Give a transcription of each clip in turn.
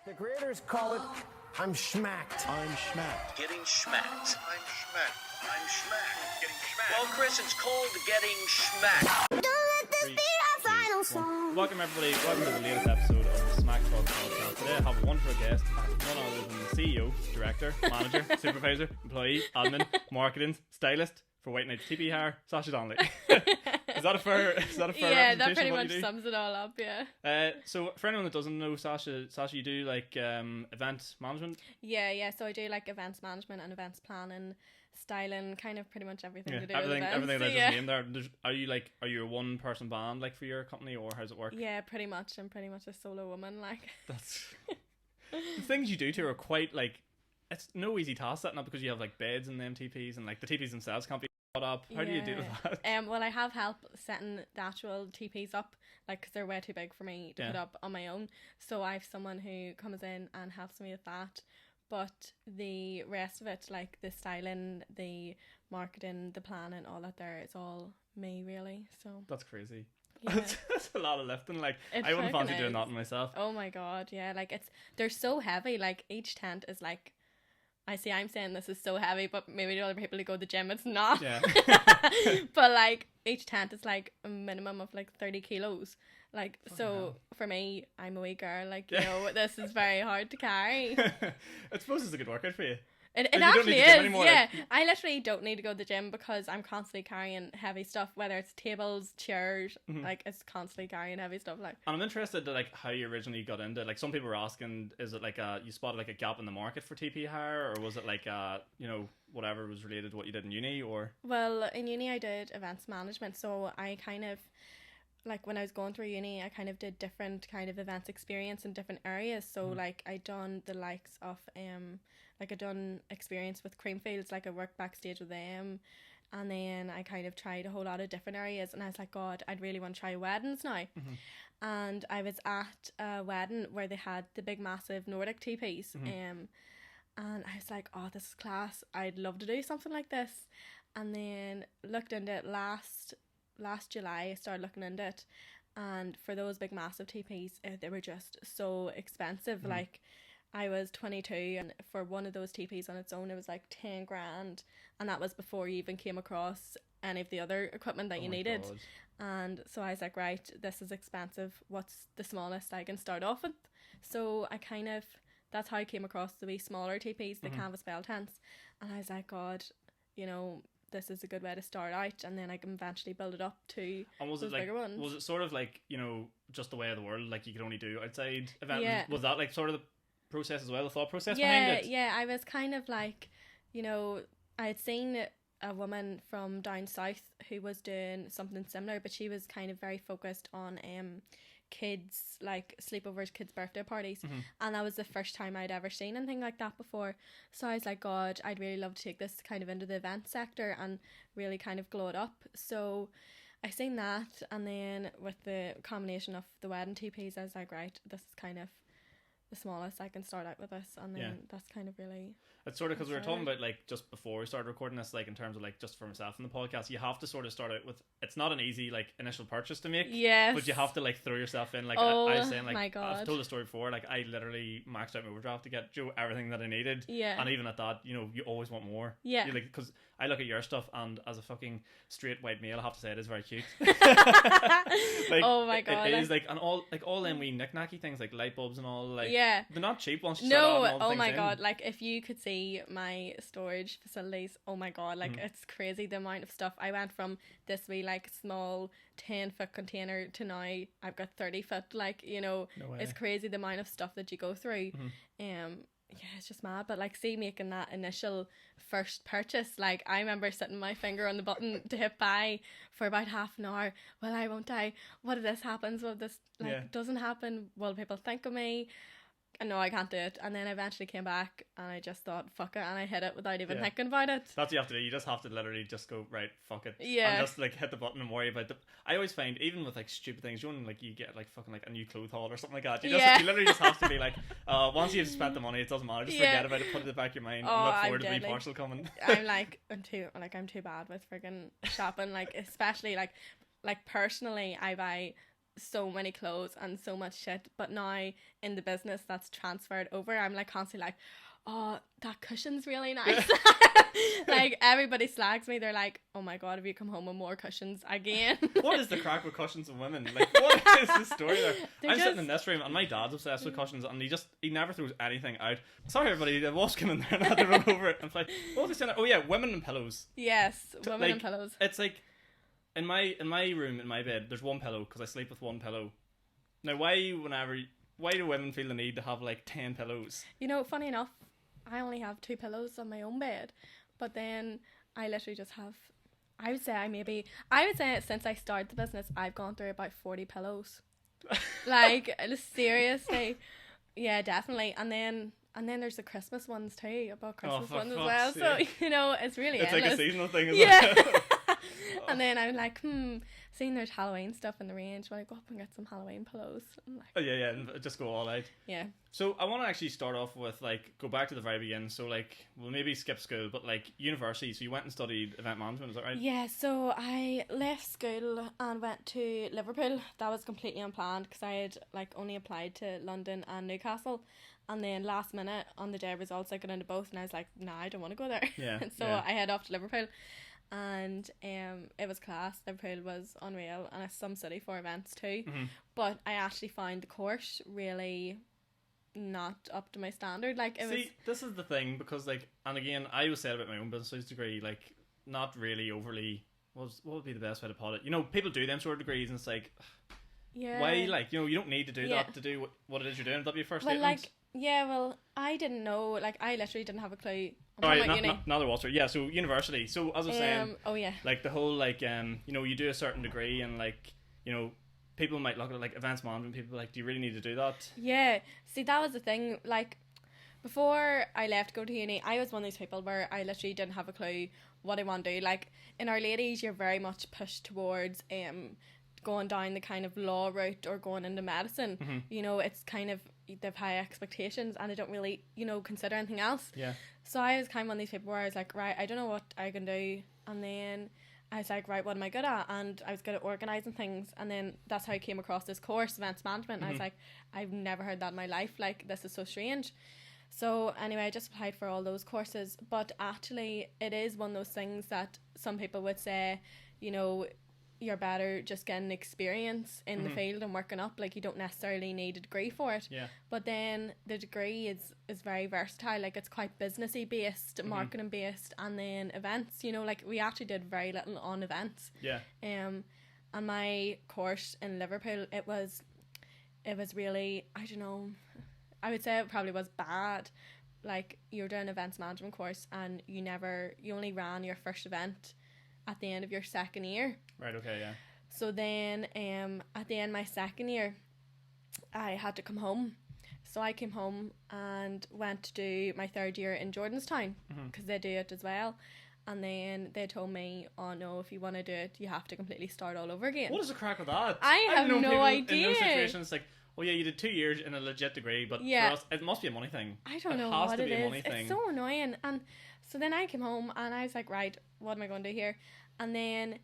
The creators call it I'm schmacked. I'm schmacked. Getting schmacked. I'm schmacked. I'm schmacked. Getting schmacked. Well, Chris, it's called getting schmacked. Don't let this be our final song. Welcome everybody, welcome to the latest episode of the Smac podcast. Today I have a wonderful guest, none other than the CEO, director, manager, supervisor, employee, admin, marketing, stylist for White Knight's TP Hire, Sacha Donnelly. Is that a fair Yeah, representation that pretty of what much you do? sums it all up, yeah. So for anyone that doesn't know, Sacha, you do like event management? Yeah, so I do like events management and events planning, styling, kind of pretty much everything to do everything, with events. everything that yeah. is named there. Are you a one person band like for your company, or how's it work? Yeah, pretty much. I'm pretty much a solo woman, like. That's the things you do too are quite like, it's no easy task setting up because you have like beds in the MTPs and like the TPs themselves can't be put up. How do you deal with that? Well, I have help setting the actual TPs up, like, because they're way too big for me to put up on my own. So I have someone who comes in and helps me with that. But the rest of it, like the styling, the marketing, the planning, all that there, it's all me really. So That's crazy. yeah. That's a lot of lifting. Like, It I wouldn't fucking fancy doing is. that myself. Oh my god, yeah, like they're so heavy. Like each tent is like, I'm saying this is so heavy, but maybe the other people who go to the gym, it's not. Yeah. But like each tent is like a minimum of like 30 kilos. Like, so hell. for me, I'm a wee girl. Like, you know, this is very hard to carry. I suppose it's a good workout for you. It you don't actually need the gym is, anymore, yeah. like- I literally don't need to go to the gym because I'm constantly carrying heavy stuff, whether it's tables, chairs, like it's constantly carrying heavy stuff. Like, And I'm interested to like how you originally got into it. Like, some people were asking, is it like you spotted like a gap in the market for TP hire, or was it like whatever was related to what you did in uni, or well, in uni I did events management, so I kind of, like when I was going through uni, I kind of did different kind of events experience in different areas. So like I done the likes of like I done experience with Creamfields, like I worked backstage with them, and then I kind of tried a whole lot of different areas, and I was like, God, I'd really want to try weddings now. And I was at a wedding where they had the big massive Nordic TPs, and I was like, oh, this is class, I'd love to do something like this. And then looked into it last July. I started looking into it, and for those big massive TPs, they were just so expensive. Like, I was 22, and for one of those TPs on its own, it was like 10 grand, and that was before you even came across any of the other equipment that you needed. God. And so I was like, right, this is expensive, what's the smallest I can start off with? So I kind of, that's how I came across the wee smaller TPs, the canvas bell tents, and I was like, God, you know, this is a good way to start out, and then I can eventually build it up to And was those it like, bigger ones. was it sort of like, just the way of the world, like you could only do outside events? Yeah. Was that like sort of the process as well, the thought process behind it? Yeah, I was kind of like, I had seen a woman from down south who was doing something similar, but she was kind of very focused on kids, like sleepovers, kids' birthday parties, and that was the first time I'd ever seen anything like that before. So I was like, God, I'd really love to take this kind of into the event sector and really kind of glow it up. So I seen that, and then with the combination of the wedding TPs, I was like, right, this is kind of the smallest I can start out with this, and then that's kind of really. It's sort of because we were talking about like just before we started recording this, like in terms of like just for myself in the podcast, you have to sort of start out with, it's not an easy like initial purchase to make. Yes. But you have to like throw yourself in. Like Oh, I was saying, like my God. I've told the story before. Like I literally maxed out my overdraft to get everything that I needed. Yeah. And even at that, you always want more. Yeah. Like, because I look at your stuff, and as a fucking straight white male, I have to say it is very cute. Like, Oh my God, It is like, and all them wee knick-knacky things like light bulbs and all, like Yeah. they're not cheap once you start No, adding all the oh things my in. God, like if you could see my storage facilities, oh my God, like it's crazy the amount of stuff. I went from this wee like small 10-foot container to now I've got 30-foot, like, way. it's crazy the amount of stuff that you go through. Yeah, it's just mad. But like, see, making that initial first purchase, like I remember setting my finger on the button to hit buy for about half an hour. Well, I won't die. What if this happens? What if this doesn't happen? Will people think of me? And no, I can't do it. And then I eventually came back, and I just thought, fuck it, and I hit it without even thinking about it. That's what you have to do. You just have to literally just go, right, fuck it. Yeah. And just like hit the button and worry about I always find, even with like stupid things, like you get like fucking like a new clothes haul or something like that. You literally just have to be like, once you've spent the money, it doesn't matter. Just forget about it, put it in the back of your mind, and look forward to the deadly. parcel coming. I'm too bad with friggin' shopping. Like, especially like personally, I buy so many clothes and so much shit, but now in the business that's transferred over, I'm like constantly like, oh, that cushion's really nice. Like everybody slags me. They're like, oh my god, have you come home with more cushions again? What is the crack with cushions and women? Like, what is the story there? I'm sitting in this room and my dad's obsessed with cushions, and he never throws anything out. Sorry everybody, the wasp came in there and I had to run over it. And it's like, what was I saying? Oh yeah, women and pillows. Yes, women like, and pillows. It's like in my room, in my bed, there's one pillow because I sleep with one pillow. Now why do women feel the need to have like 10 pillows? You know, funny enough, I only have 2 pillows on my own bed, but then I literally just have, I would say since I started the business, I've gone through about 40 pillows. Like, seriously. Yeah, definitely. And then there's the Christmas ones too, about Christmas ones as well. Sake. So, you know, it's really It's endless. like a seasonal thing, isn't Yeah. it? And then I'm like, seeing there's Halloween stuff in the range, will I go up and get some Halloween pillows? I'm like, Oh, yeah, and just go all out. yeah. So I want to actually start off with, like, go back to the very beginning. So, like, we'll maybe skip school, but, like, university. So you went and studied event management, is that right? Yeah, so I left school and went to Liverpool. That was completely unplanned because I had, like, only applied to London and Newcastle. And then last minute, on the day of results, I got into both and I was like, nah, I don't want to go there. Yeah. So yeah. I head off to Liverpool. And it was class. Liverpool was unreal, and it's some city for events too. Mm-hmm. But I actually found the course really not up to my standard. Like it was. This is the thing, because, like, and again, I was said about my own business degree, like, not really overly. What would be the best way to put it? You know, people do them sort of degrees, and it's like, Yeah. why? Like, you know, you don't need to do Yeah. that to do what it is you're doing. That'd be your first Well, statement. like, yeah. Well, I didn't know. Like, I literally didn't have a clue. I'm All talking right, about uni. another Walter. Yeah, so university. So as I was saying, Oh yeah. like the whole, like, you know, you do a certain degree, and, like, you know, people might look at it like advanced management. People are like, do you really need to do that? Yeah. See, that was the thing. Like, before I left to go to uni, I was one of these people where I literally didn't have a clue what I want to do. Like, in Our Ladies, you're very much pushed towards going down the kind of law route or going into medicine. Mm-hmm. You know, it's kind of, they've high expectations and they don't really, you know, consider anything else. Yeah. So I was kind of one of these people where I was like, right, I don't know what I can do. And then I was like, right, what am I good at? And I was good at organising things. And then that's how I came across this course, events management. And I was like, I've never heard that in my life. Like, this is so strange. So anyway, I just applied for all those courses. But actually, it is one of those things that some people would say, you know, you're better just getting experience in the field and working up. Like, you don't necessarily need a degree for it. Yeah. But then the degree is very versatile. Like, it's quite businessy based, marketing based, and then events. You know, like, we actually did very little on events. Yeah. And my course in Liverpool, it was really, I don't know, I would say it probably was bad. Like, you're doing an events management course and you only ran your first event at the end of your second year. Right. Okay. Yeah. So then at the end of my second year, I had to come home. So I came home and went to do my third year in Jordanstown because they do it as well. And then they told me, oh no, if you want to do it, you have to completely start all over again. What is the crack with that? I have know no people idea. In those situations, like, oh yeah, you did 2 years in a legit degree, but Yeah. for us, it must be a money thing. I don't It know has what to it be a is. money thing. It's so annoying. And so then I came home and I was like, right, what am I going to do here? And then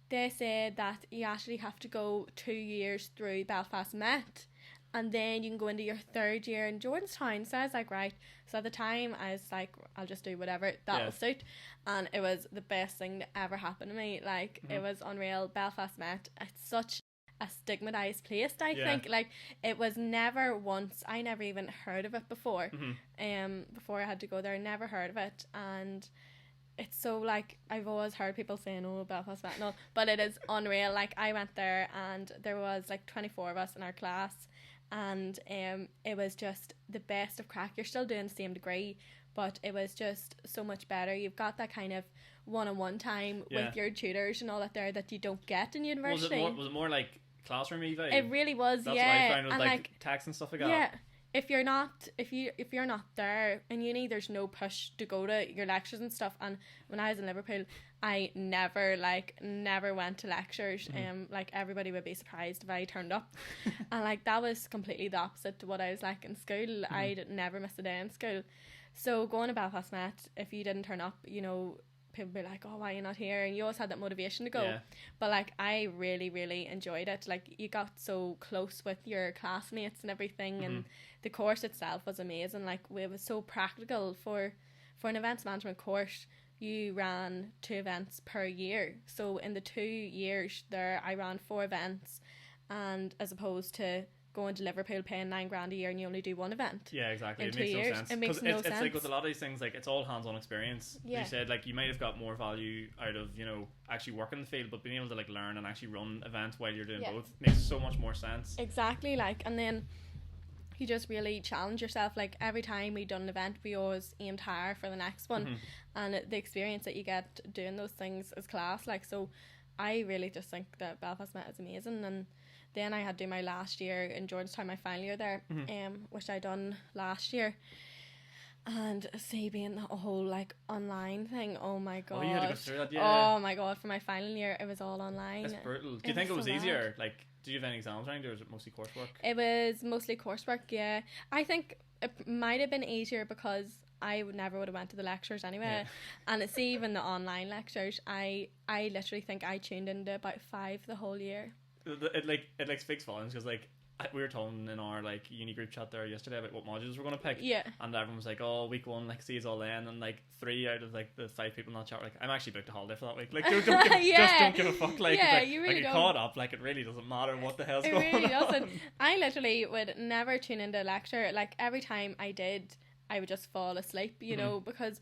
they said that you actually have to go 2 years through Belfast Met, and then you can go into your third year in Jordanstown. So I was like, right. So at the time, I was like, I'll just do whatever that'll suit. And it was the best thing that ever happened to me. Like, it was unreal. Belfast Met, it's such a stigmatized place, I think. Like, it was never once, I never even heard of it before. Before I had to go there, I never heard of it. And it's so, like, I've always heard people saying, oh, Belfast Met, no, but it is unreal. Like, I went there and there was like 24 of us in our class, and it was just the best of crack. You're still doing the same degree, but it was just so much better. You've got that kind of one-on-one time with your tutors and all that there that you don't get in university. Was it more like classroom vibe? It really was. That's yeah. what I found with, and like text and stuff like that. Yeah. If you're not there in uni, there's no push to go to your lectures and stuff. And when I was in Liverpool, I never went to lectures. Like, everybody would be surprised if I turned up. And like, that was completely the opposite to what I was like in school. I'd never miss a day in school. So going to Belfast Met, if you didn't turn up, you know, people be like, oh, why are you not here? And you always had that motivation to go. Yeah. But like, I really, really enjoyed it. Like, you got so close with your classmates and everything, and the course itself was amazing. Like, it was so practical for an events management course. You ran 2 events per year. So in the 2 years there, I ran 4 events, and as opposed to going to Liverpool paying $9,000 a year and you only do 1 event. Yeah, exactly. In It 2 makes no years. sense. It makes 'Cause no it's sense. like with a lot of these things, like it's all hands-on experience. Yeah. You said like you might have got more value out of, you know, actually working in the field, but being able to like learn and actually run events while you're doing Yeah. both makes so much more sense. Exactly, like, and then you just really challenge yourself. Like, every time we done an event, we always aimed higher for the next one, and the experience that you get doing those things is class. Like, so I really just think that Belfast Met is amazing. And then I had to do my last year in Georgetown, my final year there, which I done last year. And see, being the whole like online thing, oh my god. Oh, you had to go through that, yeah. Oh my god, for my final year it was all online. That's brutal. Do you think it was so easier? bad. Like, did you have any exams around, or was it mostly coursework? It was mostly coursework, yeah. I think it might have been easier because I never would have went to the lectures anyway. Yeah. And it's even the online lectures. I literally think I tuned into about 5 the whole year. It speaks volumes, because like we were talking in our like uni group chat there yesterday about what modules we're going to pick. Yeah. And everyone was like, oh, week 1, like, see us all then. And like 3 out of like the 5 people in that chat were like, I'm actually booked a holiday for that week. Like, don't give, Yeah. just don't give a fuck. Like, Yeah, like, you really like don't. caught up. Like, it really doesn't matter what the hell's It going really on. doesn't. I literally would never tune into a lecture. Like, every time I did, I would just fall asleep, you know, because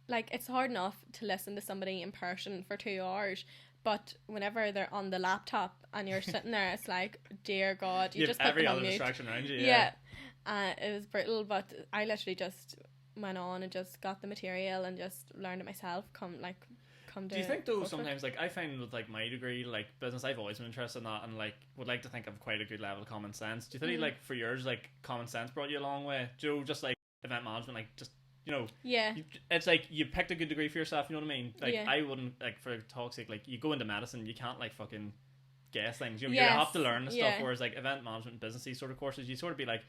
like it's hard enough to listen to somebody in person for 2 hours. But whenever they're on the laptop and you're sitting there, it's like, dear God, you You just have put every them on other mute. distraction around you. Yeah. It was brutal, but I literally just went on and just got the material and just learned it myself. Come Do you think though coursework. sometimes, like, I find with like my degree, like business, I've always been interested in that, and like would like to think I've quite a good level of common sense. Do you think like for yours, like common sense brought you a long way? Do you know, just like event management, like just, you know, Yeah. it's like you picked a good degree for yourself, you know what I mean? Like, Yeah. I wouldn't, like, for talk's sake, like you go into medicine, you can't like fucking guess things, you know, you Yes, have to learn the stuff, yeah. whereas like event management and businessy sort of courses, you sort of be like,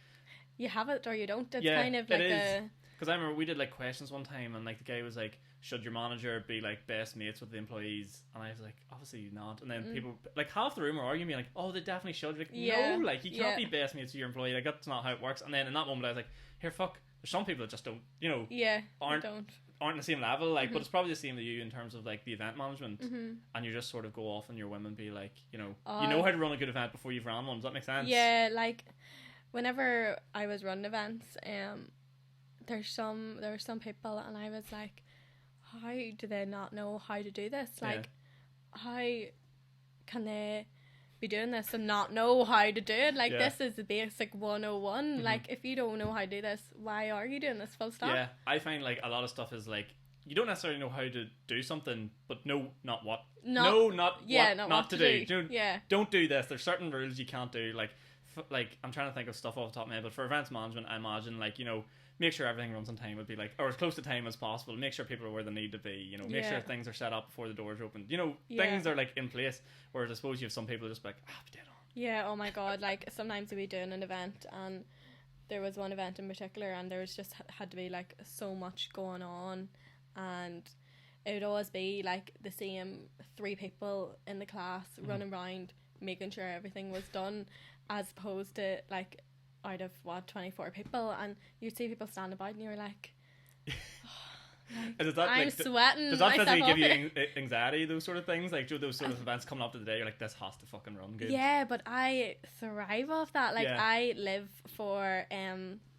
You have it or you don't. It's yeah, kind of it like is. a... Because I remember we did like questions one time, and like the guy was like, should your manager be like best mates with the employees? And I was like, obviously not. And then people, like half the room were arguing me like, oh, they definitely should. Like, Yeah, no, like you can't yeah. be best mates with your employee. Like, that's not how it works. And then in that moment I was like, here, fuck, there's some people that just don't, you know, Yeah, aren't I don't. on the same level. Like, Mm-hmm. but it's probably the same with you in terms of like the event management. And you just sort of go off on your whim and be like, you know how to run a good event before you've ran one. Does that make sense? Yeah, like whenever I was running events, there were some people, and I was like, how do they not know how to do this? Like, how can they be doing this and not know how to do it? Like, Yeah. this is the basic 101. Like, if you don't know how to do this, why are you doing this? Full stop. Yeah, I find like a lot of stuff is like, you don't necessarily know how to do something, but no, not what. Not what to to do. do. Yeah. Don't do this. There's certain rules you can't do. Like I'm trying to think of stuff off the top of my head, but for events management, I imagine like, you know, make sure everything runs on time would be like, or as close to time as possible. Make sure people are where they need to be. You know, make Yeah. sure things are set up before the doors open. You know, Yeah. things are like in place. Whereas I suppose you have some people just be like, be dead on. Yeah, oh my god, like sometimes we'd be doing an event, and there was one event in particular, and there was just had to be like so much going on, and it would always be like the same 3 people in the class running around making sure everything was done, as opposed to like out of 24 people, and you'd see people standing about and you were like, And does that, I'm like, sweating does that myself physically give off you anxiety, those sort of things? Like, do those sort of events coming up to the day, you're like, this has to fucking run good. Yeah, but I thrive off that. Like, Yeah. I live for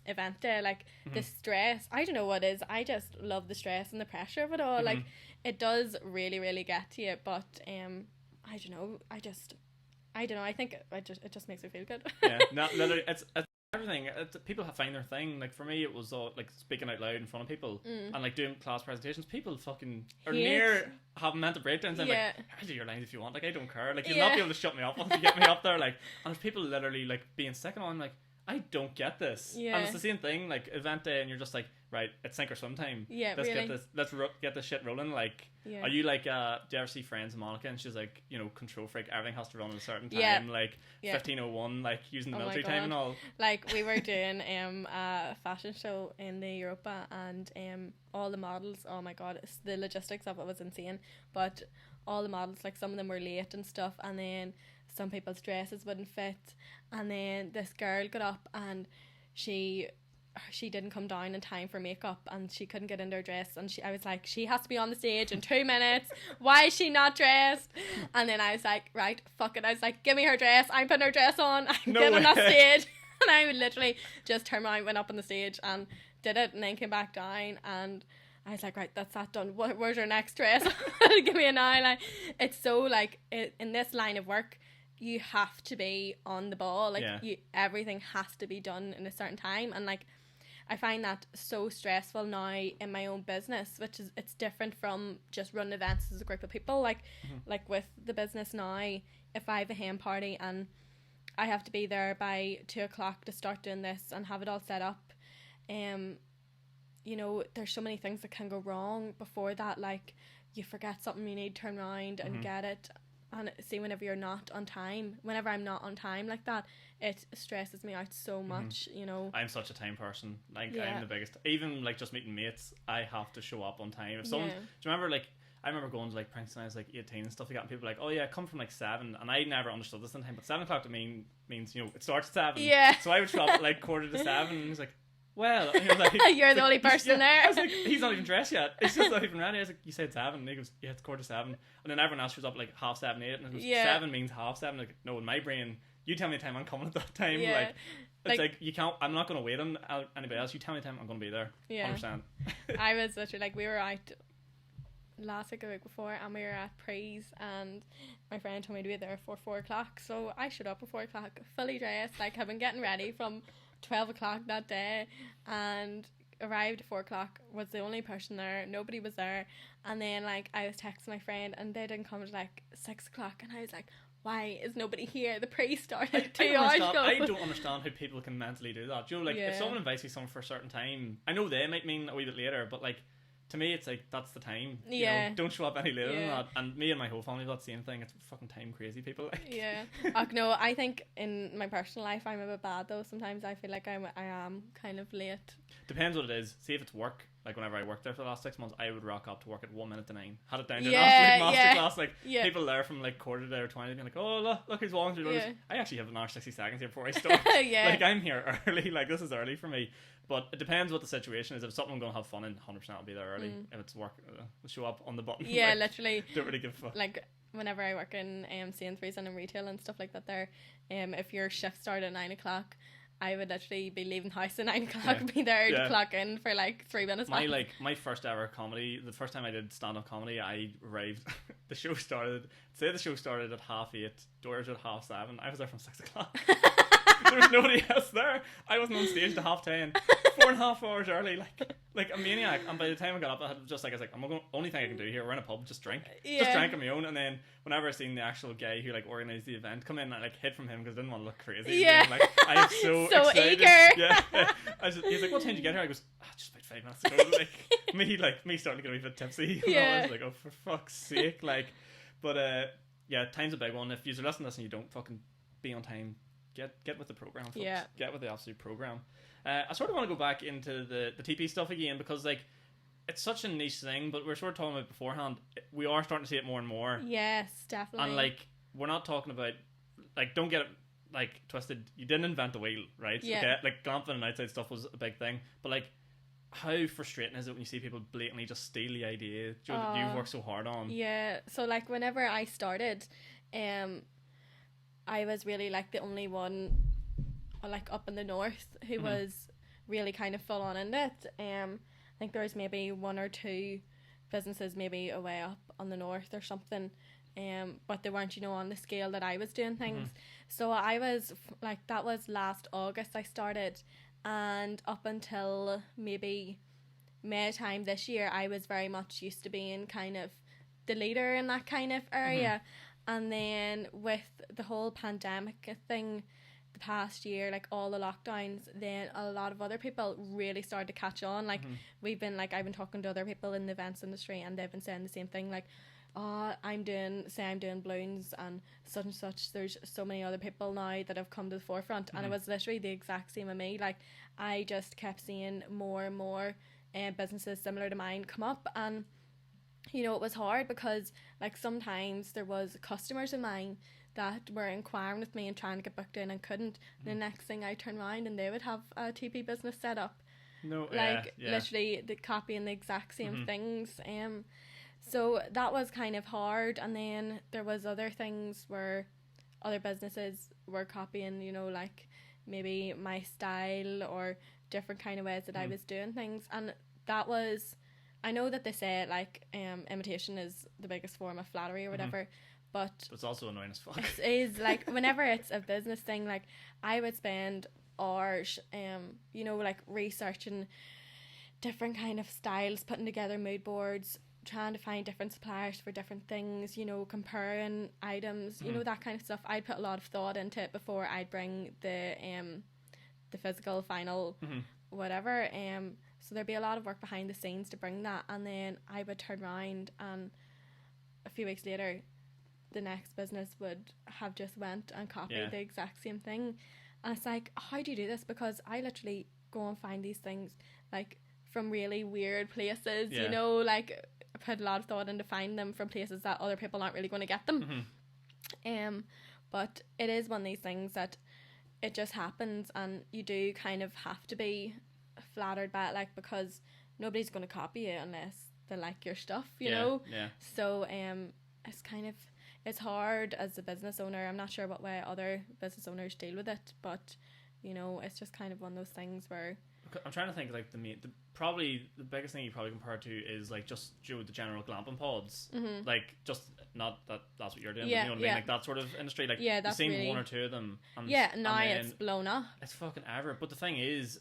event day. Like, the stress, I don't know what it is. I just love the stress and the pressure of it all. Like, it does really, really get to you. But I don't know. I don't know. I think it just makes me feel good. Yeah, no, literally, it's everything. People find their thing. Like for me, it was all like speaking out loud in front of people and like doing class presentations. People fucking are Hate. near having mental breakdowns. I'm Yeah. like, I'll do your lines if you want. Like, I don't care. Like, you'll Yeah. not be able to shut me up once you get me up there. Like, and there's people literally like being sick, and I'm like, I don't get this. Yeah. And it's the same thing, like event day, and you're just like, right, it's sink or swim time. Yeah, let's really. get this. Get this shit rolling. Like, Yeah. are you like? Do you ever see Friends and Monica? And she's like, you know, control freak. Everything has to run at a certain time. Yeah. Like Yeah. 15:01, like using the Oh my military time and God. all. Like we were doing a fashion show in the Europa, and all the models, oh my God, the logistics of it was insane. But all the models, like some of them were late and stuff, and then some people's dresses wouldn't fit, and then this girl got up and she didn't come down in time for makeup, and she couldn't get into her dress, and I was like, she has to be on the stage in 2 minutes, why is she not dressed? And then I was like, right, fuck it, I was like, give me her dress, I'm putting her dress on, I'm No getting on that way. stage. And I would literally just turn around, went up on the stage and did it, and then came back down, and I was like, right, that's that done. Where's your next dress? Give me an eye. Like, it's so like in this line of work, you have to be on the ball. Like, Yeah. everything has to be done in a certain time, and like I find that so stressful now in my own business, which is, it's different from just running events as a group of people. Like, like with the business now, if I have a hen party and I have to be there by 2:00 to start doing this and have it all set up, you know, there's so many things that can go wrong before that. Like, you forget something, you need to turn around and get it. And see, whenever you're not on time, whenever I'm not on time like that, it stresses me out so much, you know. I'm such a time person. Like, Yeah. I'm the biggest. Even like just meeting mates, I have to show up on time. If someone, Yeah. do you remember like? I remember going to like Princeton when I was like 18 and stuff like that, and people were like, oh yeah, come from like 7, and I never understood this in time, but 7 o'clock to me means, you know, it starts at 7. Yeah. So I would show up at like 7:15, and he was like, well, and he was like, You're the like, only person there. I was like, he's not even dressed yet. He's just not even ready. I was like, you said 7, and he goes, yeah, it's 6:45, and then everyone else shows up at like 7:30, 8, and it goes, Yeah. 7 means 7:30. Like, no, in my brain, you tell me the time I'm coming at that time. Yeah. Like, it's Like- like you can't. I'm not going to wait on anybody else. You tell me the time, I'm going to be there. Yeah. 100%. I was literally like, we were out last week, a week before, and we were at Praise, and my friend told me to be there for 4:00, so I showed up at 4:00 fully dressed, like I've been getting ready from 12:00 that day, and arrived at 4:00, was the only person there, nobody was there, and then like I was texting my friend and they didn't come until like 6:00, and I was like, why is nobody here? The Praise started 2 hours ago. I don't understand how people can mentally do that. You know, like if Yeah. someone invites me somewhere for a certain time, I know they might mean a wee bit later, but like to me, it's like that's the time. You Yeah. know, don't show up any later than Yeah. that. And me and my whole family do that same thing. It's fucking time crazy people. Like. Yeah. No, I think in my personal life I'm a bit bad though. Sometimes I feel like I am kind of late. Depends what it is. See if it's work. Like whenever I worked there for the last 6 months, I would rock up to work at 1 minute to 9. Had it down to an Yeah, absolute yeah, masterclass. Like yeah. people there from like quarter to 20 being like, oh look who's walking through the doors. Yeah. I actually have an hour 60 seconds here before I start. Yeah. Like I'm here early. Like this is early for me. But it depends what the situation is. If it's something I'm going to have fun in, 100% I'll be there early. If it's work, I'll show up on the button. Yeah, Like, literally. don't really give a fuck. Like whenever I work in Sainsbury's and in retail and stuff like that there, if your shift started at 9:00, I would literally be leaving the house at 9:00, Yeah. be there Yeah. to clock in for like 3 minutes. max. My first ever comedy, the first time I did stand-up comedy, I arrived, the show started at 8:30, doors at 7:30. I was there from 6:00. There was nobody else there. I wasn't on stage to 10:30. 4.5 hours early, like a maniac. And by the time I got up, I had just like, I was like, only thing I can do here, we're in a pub, just drink. Just Yeah. drank on my own. And then whenever I seen the actual guy who like organised the event come in, I like hid from him because I didn't want to look crazy. Yeah. And, like, I am so So excited. eager. Yeah. He's like, what time did you get here? I goes, just about 5 minutes ago. me starting to get a wee bit tipsy. And Yeah. I was like, oh, for fuck's sake. Like, but yeah, time's a big one. If you're listening to this and you don't fucking be on time, get with the program, folks. Yeah. Get with the absolute program. I sort of want to go back into the TP stuff again because like it's such a niche thing, but we're sort of talking about beforehand. We are starting to see it more and more, Yes, definitely. and like we're not talking about like, don't get it like twisted. You didn't invent the wheel, right? Yeah. Okay, like glamping and outside stuff was a big thing, but like how frustrating is it when you see people blatantly just steal the idea that you've worked so hard on? Yeah, so like whenever I started, I was really like the only one like up in the north who was really kind of full on in it. I think there was maybe 1 or 2 businesses maybe away up on the north or something, but they weren't, you know, on the scale that I was doing things. So I was like, that was last August I started, and up until maybe May time this year I was very much used to being kind of the leader in that kind of area. And then with the whole pandemic thing, the past year, like all the lockdowns, then a lot of other people really started to catch on. Like we've been like, I've been talking to other people in the events industry, and they've been saying the same thing, like, oh, I'm doing balloons and such. There's so many other people now that have come to the forefront, and it was literally the exact same with me. Like I just kept seeing more and more businesses similar to mine come up, and you know, it was hard because like sometimes there was customers of mine that were inquiring with me and trying to get booked in and couldn't. The next thing I turn around and they would have a TP business set up. No, like literally the copying the exact same things. So that was kind of hard. And then there was other things where other businesses were copying, you know, like maybe my style or different kind of ways that I was doing things. And that was, I know that they say like imitation is the biggest form of flattery or whatever, but it's also annoying as fuck. it is like whenever it's a business thing, like I would spend hours you know, like researching different kind of styles, putting together mood boards, trying to find different suppliers for different things, you know, comparing items, you know, that kind of stuff. I'd put a lot of thought into it before I'd bring the physical final whatever. So there'd be a lot of work behind the scenes to bring that, and then I would turn around and a few weeks later the next business would have just went and copied the exact same thing. And it's like, how do you do this? Because I literally go and find these things like from really weird places, you know, like I put a lot of thought into finding them from places that other people aren't really going to get them. But it is one of these things that it just happens, and you do kind of have to be flattered by it, like, because nobody's going to copy you unless they like your stuff, you know. So it's kind of, it's hard as a business owner. I'm not sure what way other business owners deal with it, but you know, it's just kind of one of those things where I'm trying to think like probably the biggest thing you probably compare to is like just the general glamping pods, like just not that that's what you're doing, but you know what I mean, like that sort of industry, like you've seen really, one or two of them, and now it's blown up. It's fucking ever. But the thing is,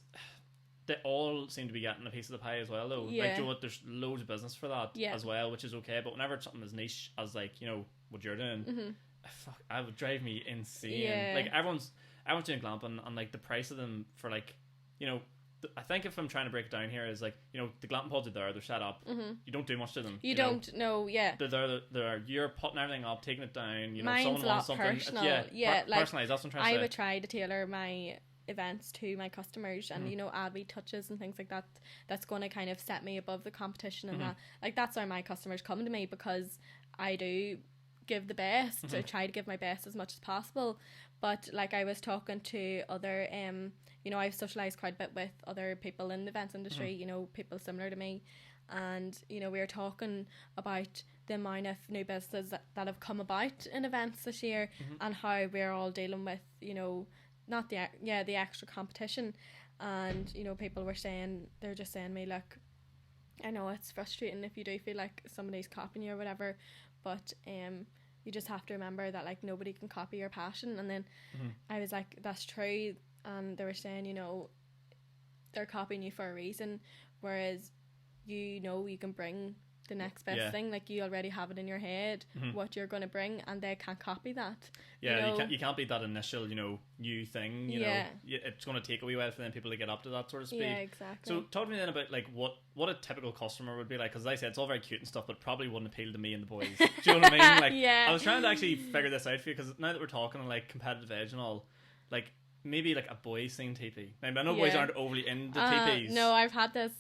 they all seem to be getting a piece of the pie as well, though. Like, you know what, there's loads of business for that as well, which is okay. But whenever it's something as niche as, like, you know, what you're doing, I would drive me insane. Like, everyone's doing glamping, and like the price of them for, like, you know, I think if I'm trying to break it down here is like, you know, the glamping pods are there, they're set up. You don't do much to them. You don't know, They're there. You're putting everything up, taking it down. You know, mine's someone wants something. Personal. Like, personalized. That's what I'm trying to say. I would try to tailor my events to my customers, and you know, add wee touches and things like that. That's going to kind of set me above the competition, and that, like, that's why my customers come to me, because I do give the best. I try to give my best as much as possible. But like, I was talking to other you know, I've socialized quite a bit with other people in the events industry, you know, people similar to me, and you know, we were talking about the amount of new businesses that have come about in events this year, and how we're all dealing with, you know, not the extra competition. And you know, people were saying, they're just saying to me, like, I know it's frustrating if you do feel like somebody's copying you or whatever, but you just have to remember that, like, nobody can copy your passion. And then I was like, that's true. And they were saying, you know, they're copying you for a reason, whereas you know, you can bring the next best thing. Like, you already have it in your head what you're going to bring, and they can't copy that. Yeah, you know? you can't beat that initial, you know, new thing. You know, it's going to take a wee while for them people to get up to that sort of speed. Yeah, exactly. So talk to me then about like what a typical customer would be like, because as I said, it's all very cute and stuff, but probably wouldn't appeal to me and the boys. Do you know what I mean? Like, I was trying to actually figure this out for you, because now that we're talking on like competitive edge and all, like, maybe like a boys scene TP. I know boys aren't overly into TPs. No, I've had this.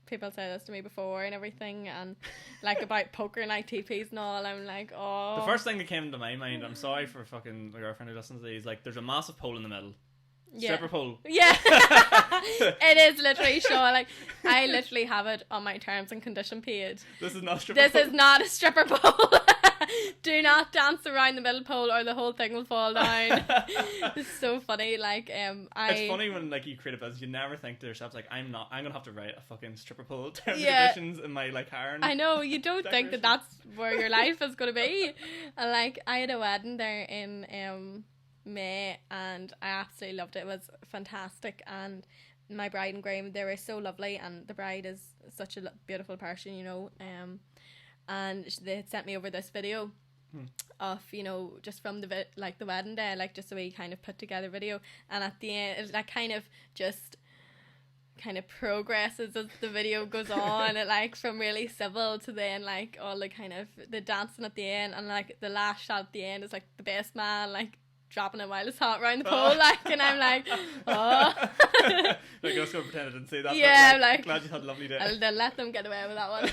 People say this to me before and everything, and like about poker night TPs and all. I'm like, oh. The first thing that came to my mind, I'm sorry for fucking my girlfriend who listens to these, like, there's a massive pole in the middle. Stripper pole. Yeah. It is literally, Sean. Like, I literally have it on my terms and condition page. This is not a stripper pole. This is not a stripper pole. Do not dance around the middle pole or the whole thing will fall down. It's so funny. Like, it's funny when, like, you create a business, you never think to yourself, like, I'm gonna have to write a fucking stripper pole terms and conditions in my, like, hair. I know, you don't think that that's where your life is gonna be. And like, I had a wedding there in May, and I absolutely loved it. It was fantastic, and my bride and groom, they were so lovely, and the bride is such a beautiful person, you know. And they had sent me over this video of, you know, just from the like the wedding day, like just a wee kind of put together video, and at the end it like kind of just kind of progresses as the video goes on. It like from really civil to then like all the kind of the dancing at the end, and like the last shot at the end is like the best man like dropping it while it's hot around the pole, like, and I'm like, oh. Like, I was going to pretend I didn't see that. Yeah, but, like glad you had a lovely day. I'll let them get away with that one.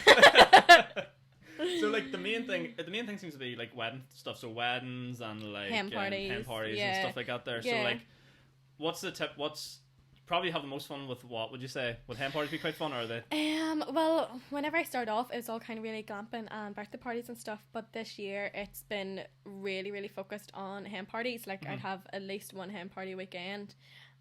So like the main thing seems to be like wedding stuff. So weddings and like hen parties and stuff like that there. Yeah. So like, what's the tip? What's probably have the most fun with? What would you say? Would hen parties be quite fun, or are they? Well, whenever I started off, it was all kind of really glamping and birthday parties and stuff. But this year, it's been really, really focused on hen parties. Like I'd have at least one hen party weekend,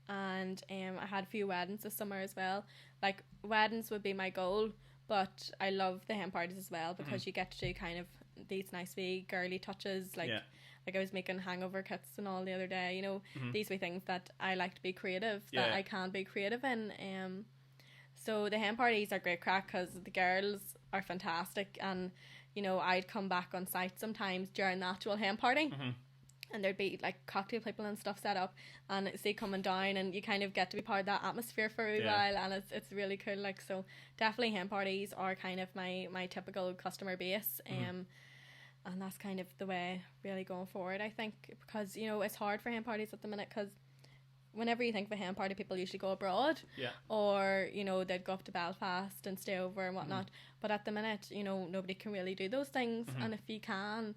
and I had a few weddings this summer as well. Like weddings would be my goal, but I love the hen parties as well because you get to do kind of these nice wee girly touches, like. Yeah. Like I was making hangover kits and all the other day, you know, these wee things that I like to be creative, that I can be creative in. So the hen parties are great crack because the girls are fantastic, and you know I'd come back on site sometimes during the actual hen party, and there'd be like cocktail people and stuff set up, and it's coming down, and you kind of get to be part of that atmosphere for a while, and it's really cool. Like, so definitely hen parties are kind of my typical customer base. And that's kind of the way really going forward, I think, because, you know, it's hard for hen parties at the minute because whenever you think of a hen party, people usually go abroad, or, you know, they'd go up to Belfast and stay over and whatnot. But at the minute, you know, nobody can really do those things, and if you can,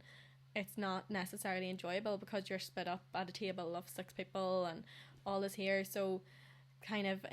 it's not necessarily enjoyable because you're split up at a table of 6 people and all is here. So kind of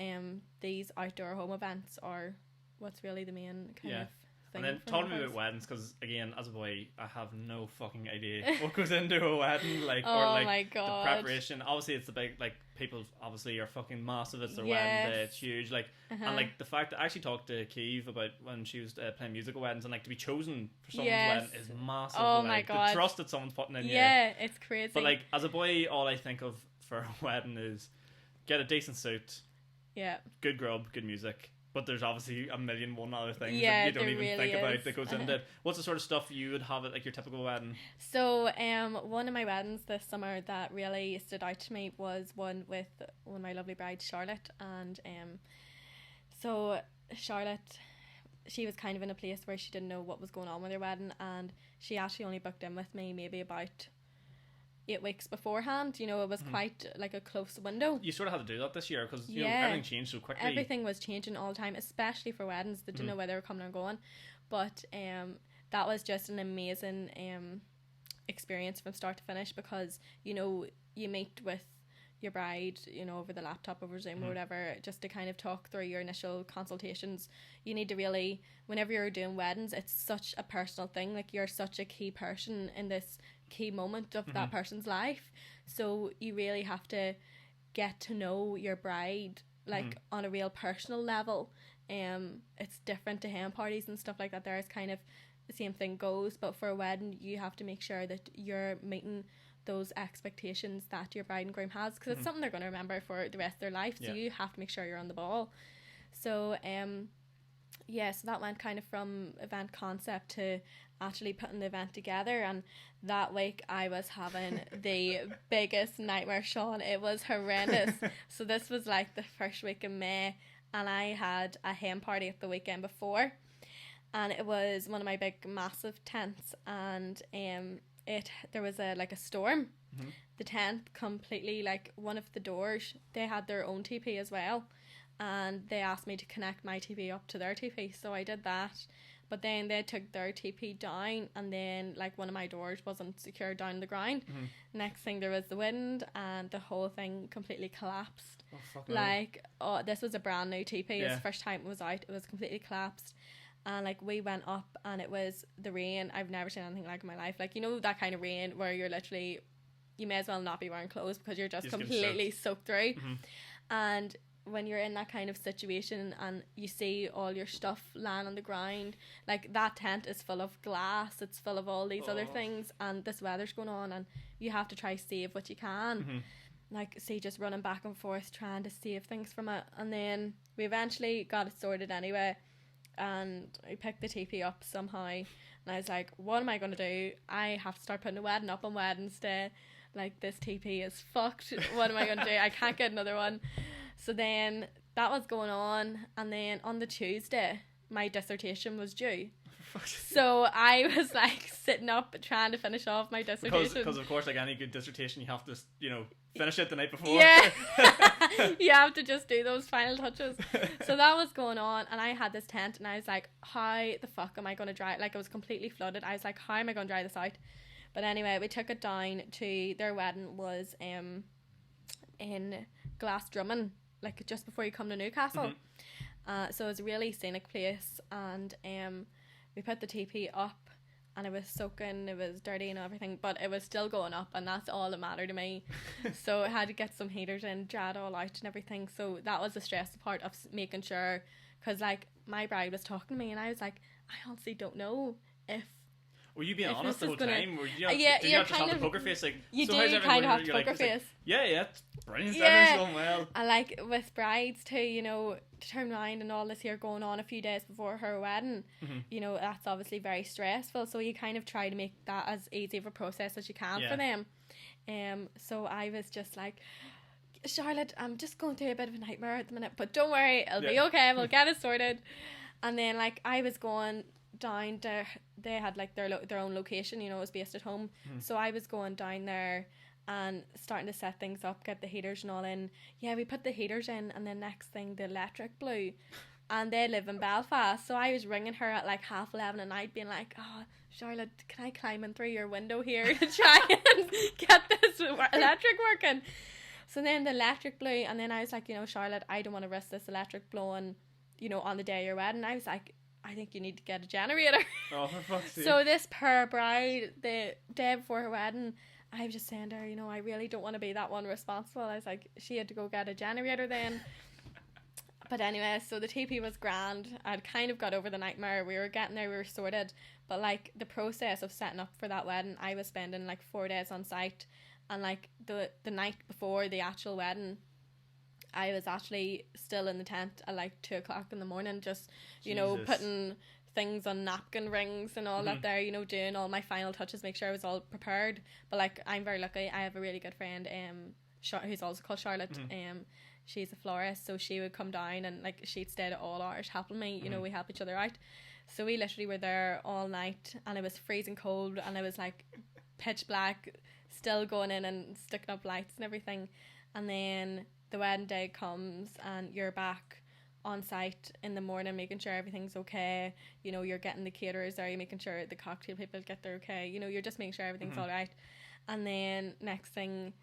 these outdoor home events are what's really the main kind of thing. And then talk to me about weddings, because again, as a boy, I have no fucking idea what goes into a wedding, like, or like my God. the preparation. Obviously, it's the big, like, people obviously are fucking massive. It's their wedding day. It's huge, like, and like the fact that I actually talked to Kiev about when she was playing music at weddings, and like to be chosen for someone's wedding is massive. Oh like, my God. the trust that someone's putting in you. Yeah, it's crazy. But like as a boy, all I think of for a wedding is get a decent suit, good grub, good music. But there's obviously a million one other things that you don't even really think about is. that goes into it. What's the sort of stuff you would have at like your typical wedding? So one of my weddings this summer that really stood out to me was one with one of my lovely brides, Charlotte. And so Charlotte, she was kind of in a place where she didn't know what was going on with her wedding, and she actually only booked in with me maybe about 8 weeks beforehand. You know, it was quite like a close window. You sort of had to do that this year because you know, everything changed so quickly. Everything was changing all the time, especially for weddings. They didn't know where they were coming or going. But that was just an amazing experience from start to finish, because, you know, you meet with your bride, you know, over the laptop, over Zoom or whatever, just to kind of talk through your initial consultations. You need to really, whenever you're doing weddings, it's such a personal thing. Like, you're such a key person in this key moment of that person's life, so you really have to get to know your bride like on a real personal level. It's different to hen parties and stuff like that. There is kind of the same thing goes, but for a wedding you have to make sure that you're meeting those expectations that your bride and groom has, because it's something they're going to remember for the rest of their life. So you have to make sure you're on the ball. So so that went kind of from event concept to actually putting the event together, and that week I was having the biggest nightmare, Sean. It was horrendous. So this was like the first week in May, and I had a hen party at the weekend before, and it was one of my big massive tents, and there was a storm. The tent completely, like, one of the doors, they had their own TP as well, and they asked me to connect my TP up to their TP, so I did that. But then they took their TP down, and then like one of my doors wasn't secured down to the ground. Next thing, there was the wind, and the whole thing completely collapsed. Oh, fuck like, this was a brand new TP. It was the first time it was out. It was completely collapsed. And like, we went up, and it was the rain. I've never seen anything like in my life. Like, you know, that kind of rain where you're literally, you may as well not be wearing clothes because you're just completely soaked through. And when you're in that kind of situation and you see all your stuff lying on the ground, like, that tent is full of glass, it's full of all these other things, and this weather's going on, and you have to try save what you can. Like, see, just running back and forth trying to save things from it. And then we eventually got it sorted anyway, and I picked the TP up somehow, and And I was like, what am I going to do? I have to start putting a wedding up on Wednesday. Like, this TP is fucked. What am I going to do? I can't get another one. So then that was going on. And then on the Tuesday, my dissertation was due. So I was like sitting up trying to finish off my dissertation. Because of course, like any good dissertation, you have to, you know, finish it the night before. Yeah. You have to just do those final touches. So that was going on, and I had this tent, and I was like, how the fuck am I going to dry it? Like, it was completely flooded. I was like, how am I going to dry this out? But anyway, we took it down to, their wedding was in Glasdrummin, like just before you come to Newcastle. So it was a really scenic place, and we put the TP up, and it was soaking, it was dirty and everything, but it was still going up, and that's all that mattered to me. So I had to get some heaters in, dry it all out and everything. So that was the stressful part of making sure, because like my bride was talking to me, and I was like, I honestly don't know if. Were you being honest the whole time? Were you Yeah, did you you're have to have kind the of- poker face? Like, You so do how's everything kind of going? have You're poker it's like, face. yeah, it's brilliant. Yeah. Everything's going well. And like with brides too, you know, to turn around and all this here going on a few days before her wedding, you know, that's obviously very stressful. So you kind of try to make that as easy of a process as you can for them. So I was just like, Charlotte, I'm just going through a bit of a nightmare at the minute, but don't worry, it'll be okay. We'll get it sorted. And then like I was going down to, they had like their own location, you know, it was based at home. So I was going down there and starting to set things up, get the heaters and all in. Yeah, we put the heaters in, and then next thing the electric blew. And they live in Belfast, so I was ringing her at like 11:30 at night, being like, oh, Charlotte, can I climb in through your window here to try and get this electric working? So then the electric blew, and then I was like, you know, Charlotte, I don't want to risk this electric blowing, you know, on the day of your wedding. I was like, I think you need to get a generator. Oh, for fuck's sake. So this poor bride, the day before her wedding, I was just saying to her, you know, I really don't want to be that one responsible. I was like, she had to go get a generator then. But anyway, so the TP was grand. I'd kind of got over the nightmare. We were getting there, we were sorted. But like the process of setting up for that wedding, I was spending like 4 days on site. And like the night before the actual wedding, I was actually still in the tent at like 2:00 in the morning, just, you know, putting things on napkin rings and all that there, you know, doing all my final touches, make sure I was all prepared. But like, I'm very lucky. I have a really good friend, who's also called Charlotte. She's a florist, so she would come down and like she'd stay at all hours helping me, you know, we help each other out. So we literally were there all night, and it was freezing cold, and it was like pitch black, still going in and sticking up lights and everything. And then the wedding day comes, and you're back on site in the morning, making sure everything's okay. You know, you're getting the caterers there, you're making sure the cocktail people get there okay. You know, you're just making sure everything's all right. And then next thing,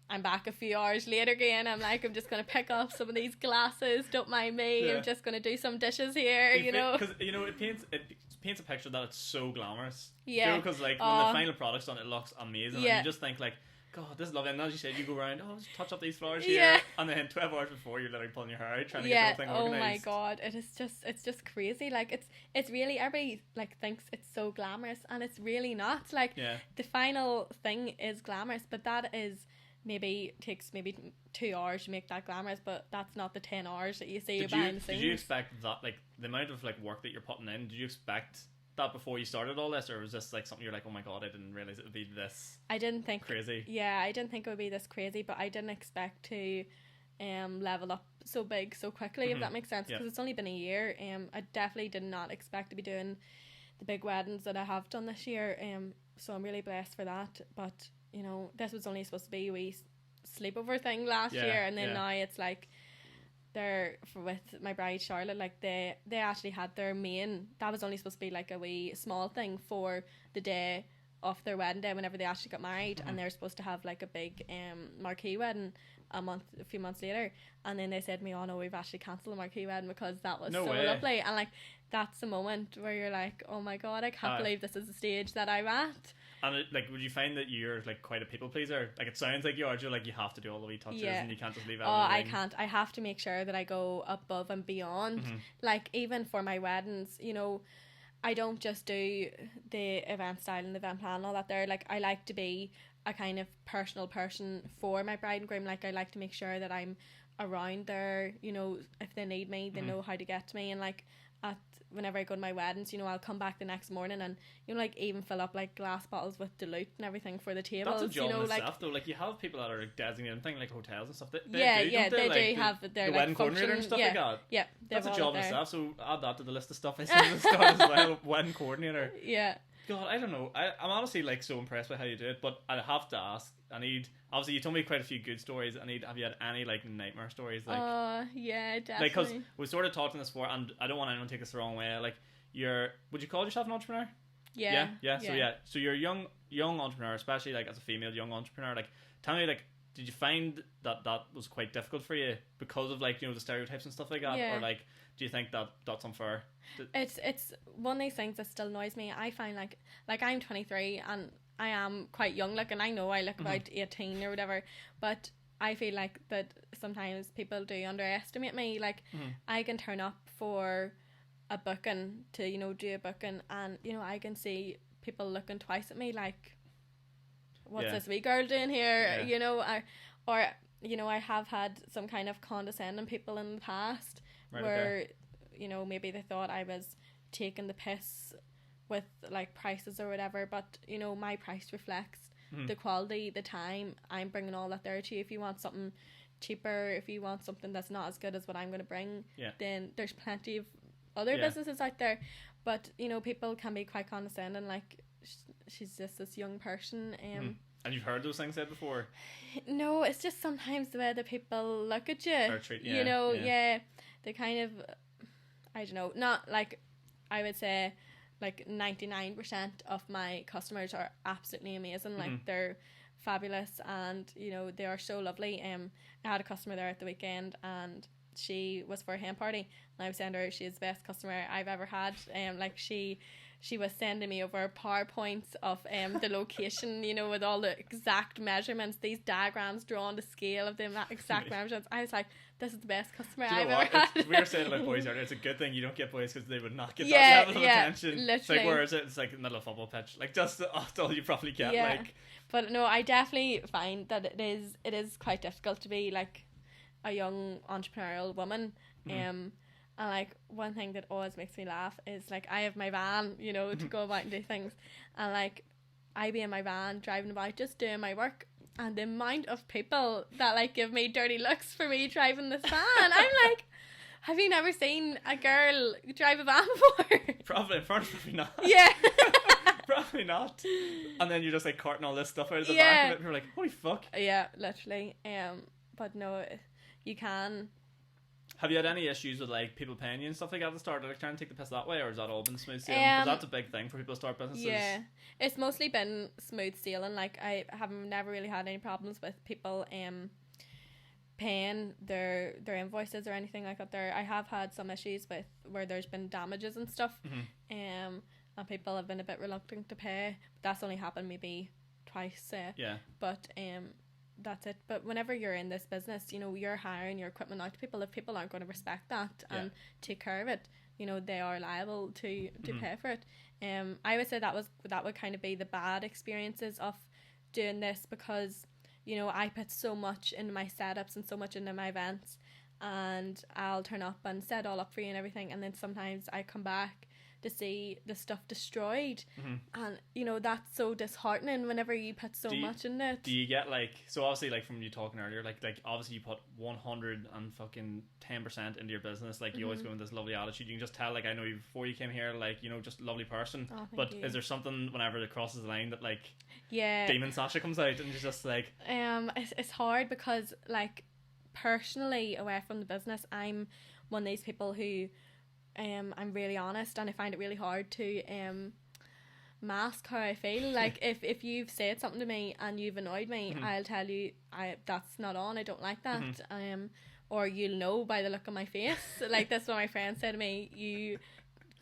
I'm back a few hours later again. I'm like, I'm just going to pick up some of these glasses. Don't mind me. I'm just going to do some dishes here, you know. Because, you know, it paints a picture that it's so glamorous. Yeah. You know, because, like, when the final product's done, it looks amazing. Yeah. And you just think, like, God, this is lovely. And as you said, you go around, just touch up these flowers here. Yeah. And then 12 hours before, you're literally pulling your hair out, trying to get the whole thing organised. Oh my God. It's just crazy. Like, it's really, everybody, like, thinks it's so glamorous, and it's really not. Like, the final thing is glamorous, but that is... takes 2 hours to make that glamorous, but that's not the 10 hours that you see behind the scenes. Did you expect that, like, the amount of like work that you're putting in, did you expect that before you started all this, or was this like something you're like, oh my God, I didn't realise it would be this I didn't think crazy? Yeah, I didn't think it would be this crazy, but I didn't expect to level up so big so quickly, if that makes sense, because it's only been a year. I definitely did not expect to be doing the big weddings that I have done this year, so I'm really blessed for that. But you know, this was only supposed to be a wee sleepover thing last year, and then now it's like with my bride Charlotte, like they actually had their main, that was only supposed to be like a wee small thing for the day of their wedding day whenever they actually got married, and they're supposed to have like a big marquee wedding a few months later, and then they said to me, oh no, we've actually cancelled the marquee wedding because that was lovely. And like, that's the moment where you're like, oh my God, I can't believe this is the stage that I'm at. And like, would you find that you're like quite a people pleaser? Like, it sounds like you are. You're like, you have to do all the wee touches, and you can't just leave out. I can't. I have to make sure that I go above and beyond. Like, even for my weddings, you know, I don't just do the event style and the event plan and all that there. Like, I like to be a kind of personal person for my bride and groom. Like, I like to make sure that I'm around there, you know, if they need me, they know how to get to me. And like whenever I go to my weddings, you know, I'll come back the next morning and, you know, like even fill up like glass bottles with Dilute and everything for the tables. That's a job you know, in like, itself though. Like you have people that are like designated thing like hotels and stuff. They do have their the like wedding coordinator and stuff like that. Yeah, that's a all job in there. itself. So add that to the list of stuff I said at the start as well. Wedding coordinator. Yeah. God, I don't know. I'm honestly like so impressed by how you do it, but I have to ask. Obviously you told me quite a few good stories. Have you had any like nightmare stories? Like, yeah, definitely. like because we sort of talked on this before, and I don't want anyone to take this the wrong way. Like, would you call yourself an entrepreneur? Yeah. So you're a young entrepreneur, especially like as a female young entrepreneur. Like, tell me, like, did you find that was quite difficult for you because of like, you know, the stereotypes and stuff like that, or like, do you think that that's unfair? It's one of these things that still annoys me. I find like I'm 23 and I am quite young, like, and I know I look about 18 or whatever, but I feel like that sometimes people do underestimate me. Like, I can turn up for a booking to, you know, do a booking, and, you know, I can see people looking twice at me like, what's this wee girl doing here? You know, or you know, I have had some kind of condescending people in the past where you know, maybe they thought I was taking the piss with like prices or whatever, but you know, my price reflects the quality, the time. I'm bringing all that there to you. If you want something cheaper, if you want something that's not as good as what I'm going to bring, then there's plenty of other businesses out there. But you know, people can be quite condescending, like, she's just this young person. And you've heard those things said before? No, it's just sometimes the way that people look at you. Or treat, you know, they kind of, I don't know, not like, I would say like 99% of my customers are absolutely amazing. Like, they're fabulous, and you know, they are so lovely. I had a customer there at the weekend, and she was for a hen party, and I was saying to her, she's the best customer I've ever had. Like, she was sending me over PowerPoints of the location, you know, with all the exact measurements, these diagrams drawn to scale of the exact measurements. I was like, this is the best customer I've ever had. We were saying about boys earlier, it's a good thing you don't get boys because they would not get that level of attention. Literally. It's like, where is it? It's like in the middle of a football pitch. Like, that's all you probably get. Like, but no, I definitely find that it is quite difficult to be like a young entrepreneurial woman. And like, one thing that always makes me laugh is like, I have my van, you know, to go about and do things, and like, I be in my van driving about just doing my work, and the amount of people that like give me dirty looks for me driving this van, I'm like, have you never seen a girl drive a van before? Probably in front of me not. Yeah. Probably not. And then you're just like carting all this stuff out of the back of it, and you're like, holy fuck. Yeah, literally. But no, you can. Have you had any issues with like people paying you and stuff like that at the start, like trying to take the piss that way, or has that all been smooth sailing? Because that's a big thing for people to start businesses. Yeah, it's mostly been smooth sailing. Like, I have never really had any problems with people paying their invoices or anything like that. I have had some issues with where there's been damages and stuff, and people have been a bit reluctant to pay. That's only happened maybe twice. But that's it. But whenever you're in this business, you know, you're hiring your equipment out to people. If people aren't going to respect that and take care of it, you know, they are liable to pay for it. I would say that would kind of be the bad experiences of doing this, because, you know, I put so much into my setups and so much into my events, and I'll turn up and set all up for you and everything, and then sometimes I come back to see the stuff destroyed, and you know, that's so disheartening whenever you put so much in it. Do you get like, so obviously, like from you talking earlier, like obviously you put 110% into your business, like you always go with this lovely attitude, you can just tell, like, I know you before you came here, like, you know, just a lovely person, but is there something whenever it crosses the line that like Demon Sacha comes out and you're just like, it's hard, because like, personally, away from the business, I'm one of these people who I'm really honest, and I find it really hard to mask how I feel. Like, if you've said something to me and you've annoyed me, I'll tell you that's not on, I don't like that. Or you'll know by the look on my face. Like, that's what my friend said to me,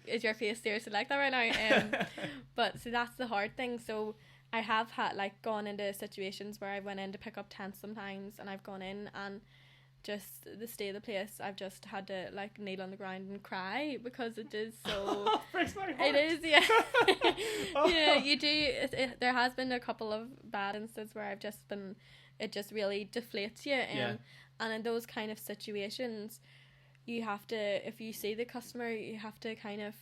is your face seriously like that right now? But so that's the hard thing. So I have had like gone into situations where I went in to pick up tents sometimes, and I've gone in and just the state of the place, I've just had to like kneel on the ground and cry, because it is so breaks my heart. it is, yeah. You do there has been a couple of bad instances where I've just been, it just really deflates you, And in those kind of situations, you have to, if you see the customer, you have to kind of,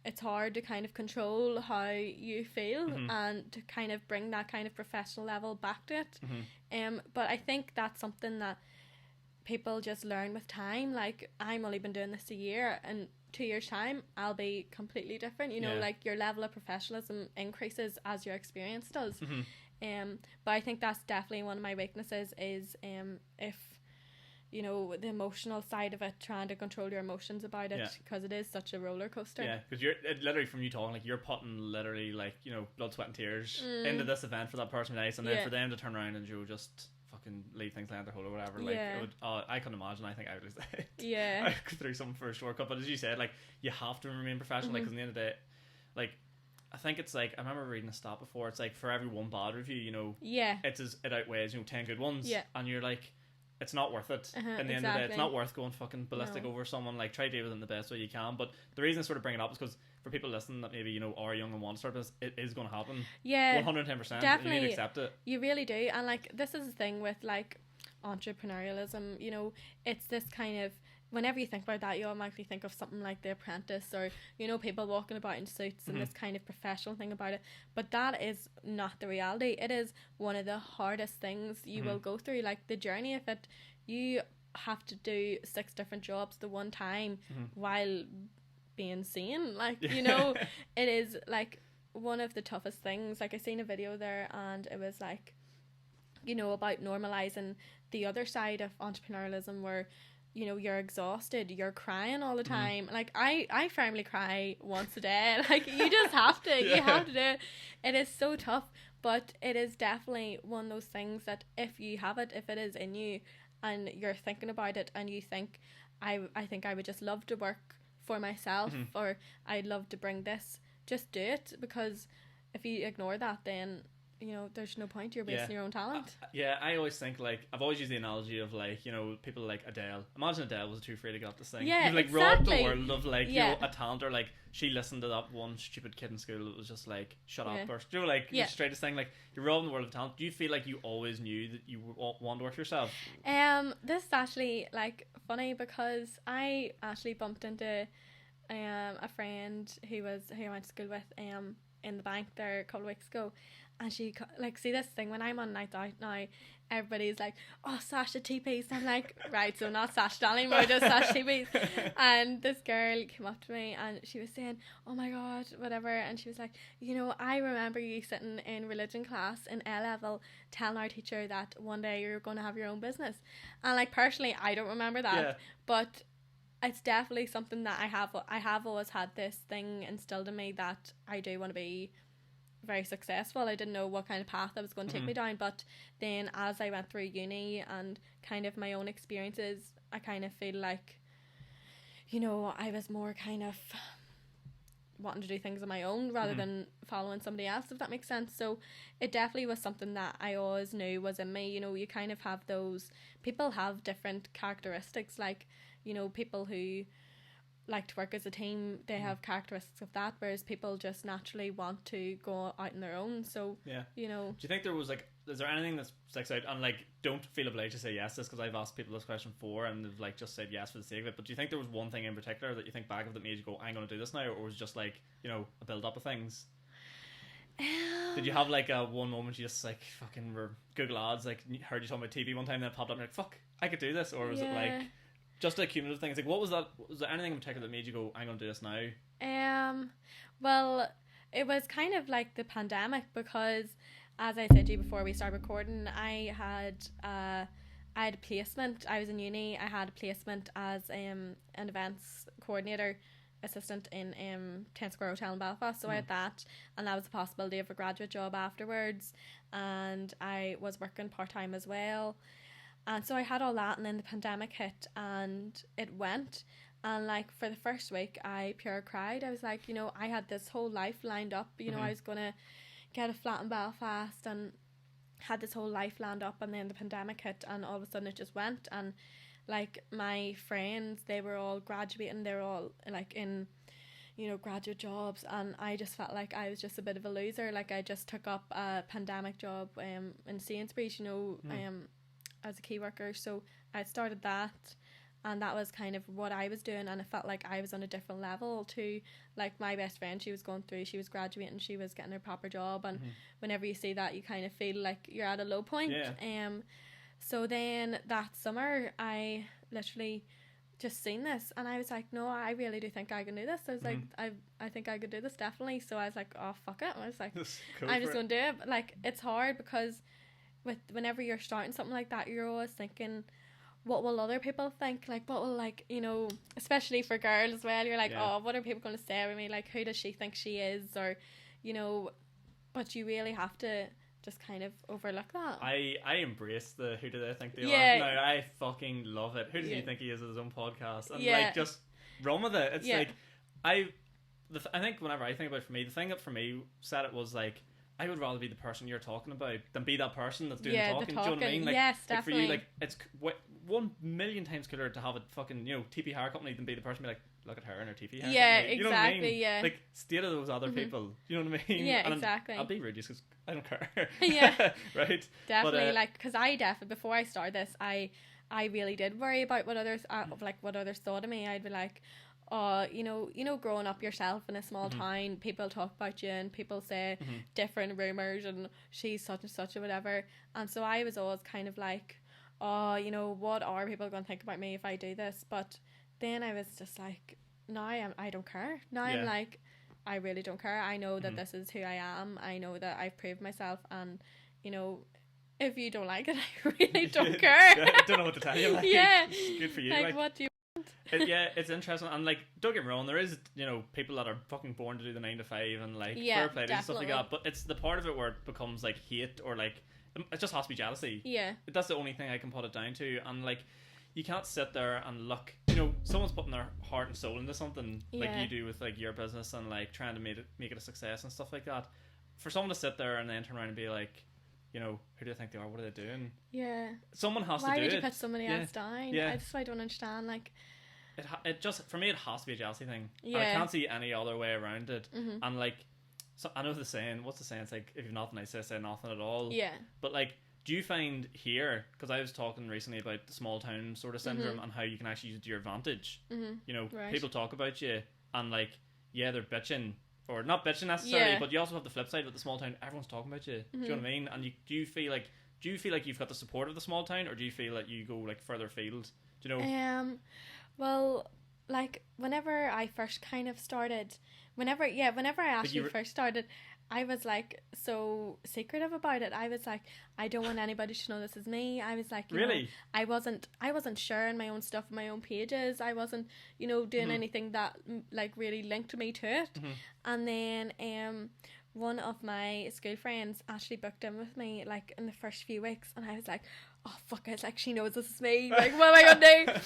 it's hard to kind of control how you feel and to kind of bring that kind of professional level back to it. But I think that's something that people just learn with time. Like, I'm only been doing this a year, and 2 years time I'll be completely different, you know. Like, your level of professionalism increases as your experience does. But I think that's definitely one of my weaknesses is if, you know, the emotional side of it, trying to control your emotions about it, because it is such a roller coaster. Yeah, because you're literally, from you talking, like, you're putting literally, like, you know, blood, sweat and tears into this event for that person nice, and then for them to turn around and just fucking leave things laying their hole or whatever, like, it would, I couldn't imagine. I think I would lose that. I'd go through something for a shortcut. But as you said, like, you have to remain professional, like, because at the end of the day, like, I think it's like, I remember reading a stat before, it's like, for every one bad review, you know, it outweighs, you know, 10 good ones, and you're like, it's not worth it. In the end of the day, it's not worth going fucking ballistic over someone. Like, try to deal with it in the best way you can. But the reason I sort of bring it up is because for people listening that maybe, you know, are young and want to start this, it is going to happen. 110%. Definitely. You need to accept it. You really do. And like, this is the thing with like entrepreneurialism, you know, it's this kind of, whenever you think about that, you automatically think of something like The Apprentice, or, you know, people walking about in suits and this kind of professional thing about it. But that is not the reality. It is one of the hardest things you will go through. Like, the journey of it, you have to do 6 different jobs the one time while being sane. Like, you know, it is like one of the toughest things. Like, I seen a video there, and it was like, you know, about normalizing the other side of entrepreneurialism, where, you know, you're exhausted, you're crying all the time. Like, I firmly cry once a day. Like, you just have to. You have to do it. It is so tough, but it is definitely one of those things that if you have it, if it is in you, and you're thinking about it, and you think, I think I would just love to work for myself, or I'd love to bring this, just do it. Because if you ignore that, then, you know, there's no point. You're wasting your own talent. I always think, like, I've always used the analogy of, like, you know, people like Adele. Imagine Adele was too afraid to get up this thing. Yeah, you've, like, exactly. robbed the world of, like, you know, a talent. Or, like, she listened to that one stupid kid in school that was just like, shut up, or, you know, like, the straightest thing. Like, you're robbing the world of talent. Do you feel like you always knew that you wanted to work for yourself? This is actually, like, funny, because I actually bumped into a friend who I went to school with in the bank there a couple of weeks ago. And she, like, see this thing, when I'm on night out now, everybody's like, oh, Sacha TPs. I'm like, right, so not Sacha Donnelly anymore, just Sacha TPs. And this girl came up to me, and she was saying, oh my god, whatever. And she was like, you know, I remember you sitting in religion class in A-level telling our teacher that one day you're going to have your own business. And, like, personally, I don't remember that, but it's definitely something that I have always had this thing instilled in me, that I do want to be very successful. I didn't know what kind of path I was going to take me down, but then as I went through uni and kind of my own experiences, I kind of feel like, you know, I was more kind of wanting to do things on my own rather than following somebody else, if that makes sense. So it definitely was something that I always knew was in me. You know, you kind of have those, people have different characteristics, like, you know, people who like to work as a team, they have characteristics of that, whereas people just naturally want to go out on their own. So, you know. Do you think there was, like, is there anything that sticks out? And, like, don't feel obliged to say yes to this, because I've asked people this question before and they've, like, just said yes for the sake of it. But do you think there was one thing in particular that you think back of that made you go, I'm going to do this now? Or was it just, like, you know, a build up of things? Did you have, like, a one moment you just, like, fucking were good lads, like, heard you talking about TV one time, and then it popped up and you're like, fuck, I could do this? Or was it, like, just a cumulative thing? It's like, what was that? Was there anything in particular that made you go, I'm going to do this now? Well, it was kind of like the pandemic, because as I said to you before we started recording, I had a placement. I was in uni. I had a placement as an events coordinator assistant in 10 Square Hotel in Belfast. So I had that, and that was a possibility of a graduate job afterwards. And I was working part-time as well. And so I had all that, and then the pandemic hit, and it went. And, like, for the first week, I pure cried. I was like, you know, I had this whole life lined up. You know, I was going to get a flat in Belfast, and had this whole life lined up, and then the pandemic hit, and all of a sudden it just went. And, like, my friends, they were all graduating. They were all, like, in, you know, graduate jobs, and I just felt like I was just a bit of a loser. Like, I just took up a pandemic job in Sainsbury's, you know, as a key worker. So I started that, and that was kind of what I was doing, and it felt like I was on a different level to like my best friend. She was graduating, she was getting her proper job, and whenever you see that, you kind of feel like you're at a low point. So then that summer I literally just seen this, and I was like, no, I really do think I can do this. I was like, I think I could do this, definitely. So I was like, oh fuck it, I was like, I'm just gonna do it. But like, it's hard because whenever you're starting something like that, you're always thinking, what will other people think? Like, what will, like, you know, especially for girls as well, you're like, oh, what are people going to say about me? Like, who does she think she is? Or, you know, but you really have to just kind of overlook that. I embrace the who do they think they Yeah. are. No, I fucking love it. Who does he think he is at his own podcast? And Yeah. like, just run with it. It's Yeah. like, I think whenever I think about it, for me, the thing that for me said it was like, I would rather be the person you're talking about than be that person that's doing the talking. Do you know what I mean? Like, yes, like for definitely. you, like, it's 1,000,000 times cooler to have a fucking, you know, TP hair company than be the person be like, look at her and her TP hair. Yeah, company. You know what I mean? exactly, yeah. Like, stay to those other people. You know what I mean? Yeah, And exactly. I'll be rude just because I don't care. Yeah. Right? Definitely, But, like, because before I started this, I really did worry about what others thought of me. I'd be like, oh, you know, growing up yourself in a small town, people talk about you and people say different rumours and she's such and such or whatever. And so I was always kind of like, oh, you know, what are people going to think about me if I do this? But then I was just like, now I don't care. Now I'm like, I really don't care. I know that this is who I am. I know that I've proved myself, and, you know, if you don't like it, I really don't care. Yeah, I don't know what to tell you. Like, Yeah. good for you. Like, what do you it's interesting, and like, don't get me wrong, there is, you know, people that are fucking born to do the 9 to 5 and like fair play and stuff like that, but it's the part of it where it becomes like hate, or like it just has to be jealousy. Yeah. That's the only thing I can put it down to. And like, you can't sit there and look, you know, someone's putting their heart and soul into something like you do with like your business and like trying to make it a success and stuff like that. For someone to sit there and then turn around and be like, you know, who do they think they are? What are they doing? Yeah. Someone has Why to do it. would you put somebody else down? Yeah. I don't understand. Like, it just, for me, it has to be a jealousy thing. Yeah. And I can't see any other way around it. And like, so I know the saying, what's the saying? It's like, if you've nothing nice to say nothing at all. Yeah. But like, do you find here, because I was talking recently about the small town sort of syndrome and how you can actually use it to your advantage. You know, people talk about you and like, yeah, they're bitching, or not bitching necessarily, but you also have the flip side with the small town. Everyone's talking about you. Do you know what I mean? And do you feel like you've got the support of the small town, or do you feel like you go like further afield? Do you know? Well, like, whenever I first kind of started, whenever I actually first started, I was like so secretive about it. I was like, I don't want anybody to know this is me. I was like, you know, I wasn't sharing my own stuff on my own pages. I wasn't, you know, doing anything that like really linked me to it. And then one of my school friends actually booked in with me like in the first few weeks, and I was like, oh fuck it, like, she knows this is me, like, what am I gonna do?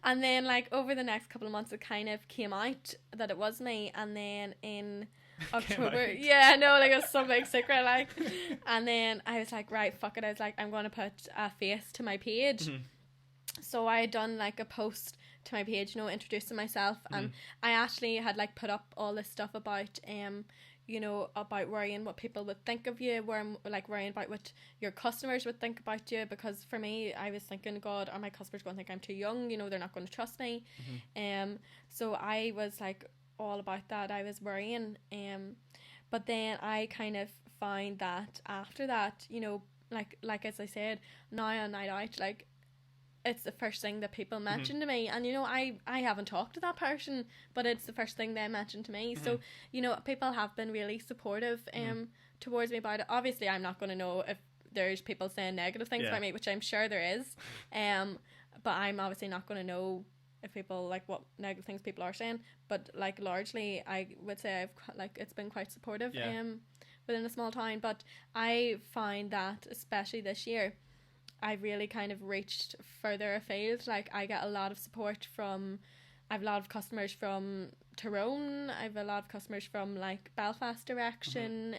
And then like over the next couple of months it kind of came out that it was me, and then in October, like, it was some big secret, like. And then I was like, right, fuck it, I was like, I'm gonna put a face to my page. So I had done like a post to my page, you know, introducing myself, and I actually had like put up all this stuff about you know, about worrying what people would think of you, worrying about what your customers would think about you, because for me, I was thinking, God, are my customers going to think I'm too young? You know, they're not going to trust me. So I was like all about that. I was worrying. But then I kind of find that after that, you know, like as I said, now on night out, like, it's the first thing that people mention to me, and you know, I haven't talked to that person, but it's the first thing they mention to me. So, you know, people have been really supportive towards me about it. Obviously I'm not going to know if there's people saying negative things about me, which I'm sure there is, but I'm obviously not going to know if people, like, what negative things people are saying. But like, largely I would say it's been quite supportive within a small town. But I find that especially this year, I've really kind of reached further afield. Like, I get a lot of support I have a lot of customers from Tyrone, I have a lot of customers from like Belfast direction,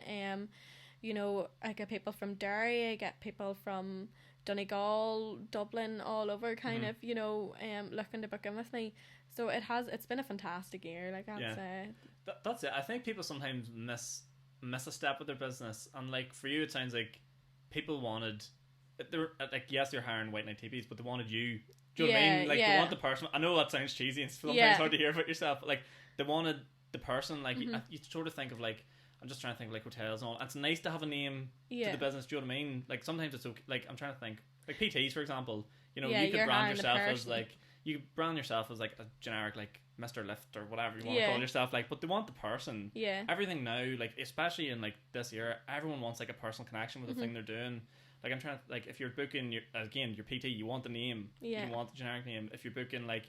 you know, I get people from Derry, I get people from Donegal, Dublin, all over kind of, you know, looking to book in with me. So it's been a fantastic year, like, I'd say. That's it. I think people sometimes miss a step with their business, and like, for you it sounds like people wanted, they're like, yes, they're hiring white knight TPs, but they wanted you. Do you know what I mean? Like they want the person. I know that sounds cheesy and sometimes hard to hear about yourself, but like they wanted the person. Like you sort of think of like, I'm just trying to think of like hotels and all. And it's nice to have a name to the business. Do you know what I mean? Like sometimes it's okay. Like I'm trying to think, like PTs for example. You know, you could brand yourself as like a generic like Mr. Lift or whatever you want to call yourself. Like, but they want the person. Yeah. Everything now, like especially in like this era, everyone wants like a personal connection with the thing they're doing. Like I'm trying to, like if you're booking your PT, you want the name. You want the generic name. If you're booking like,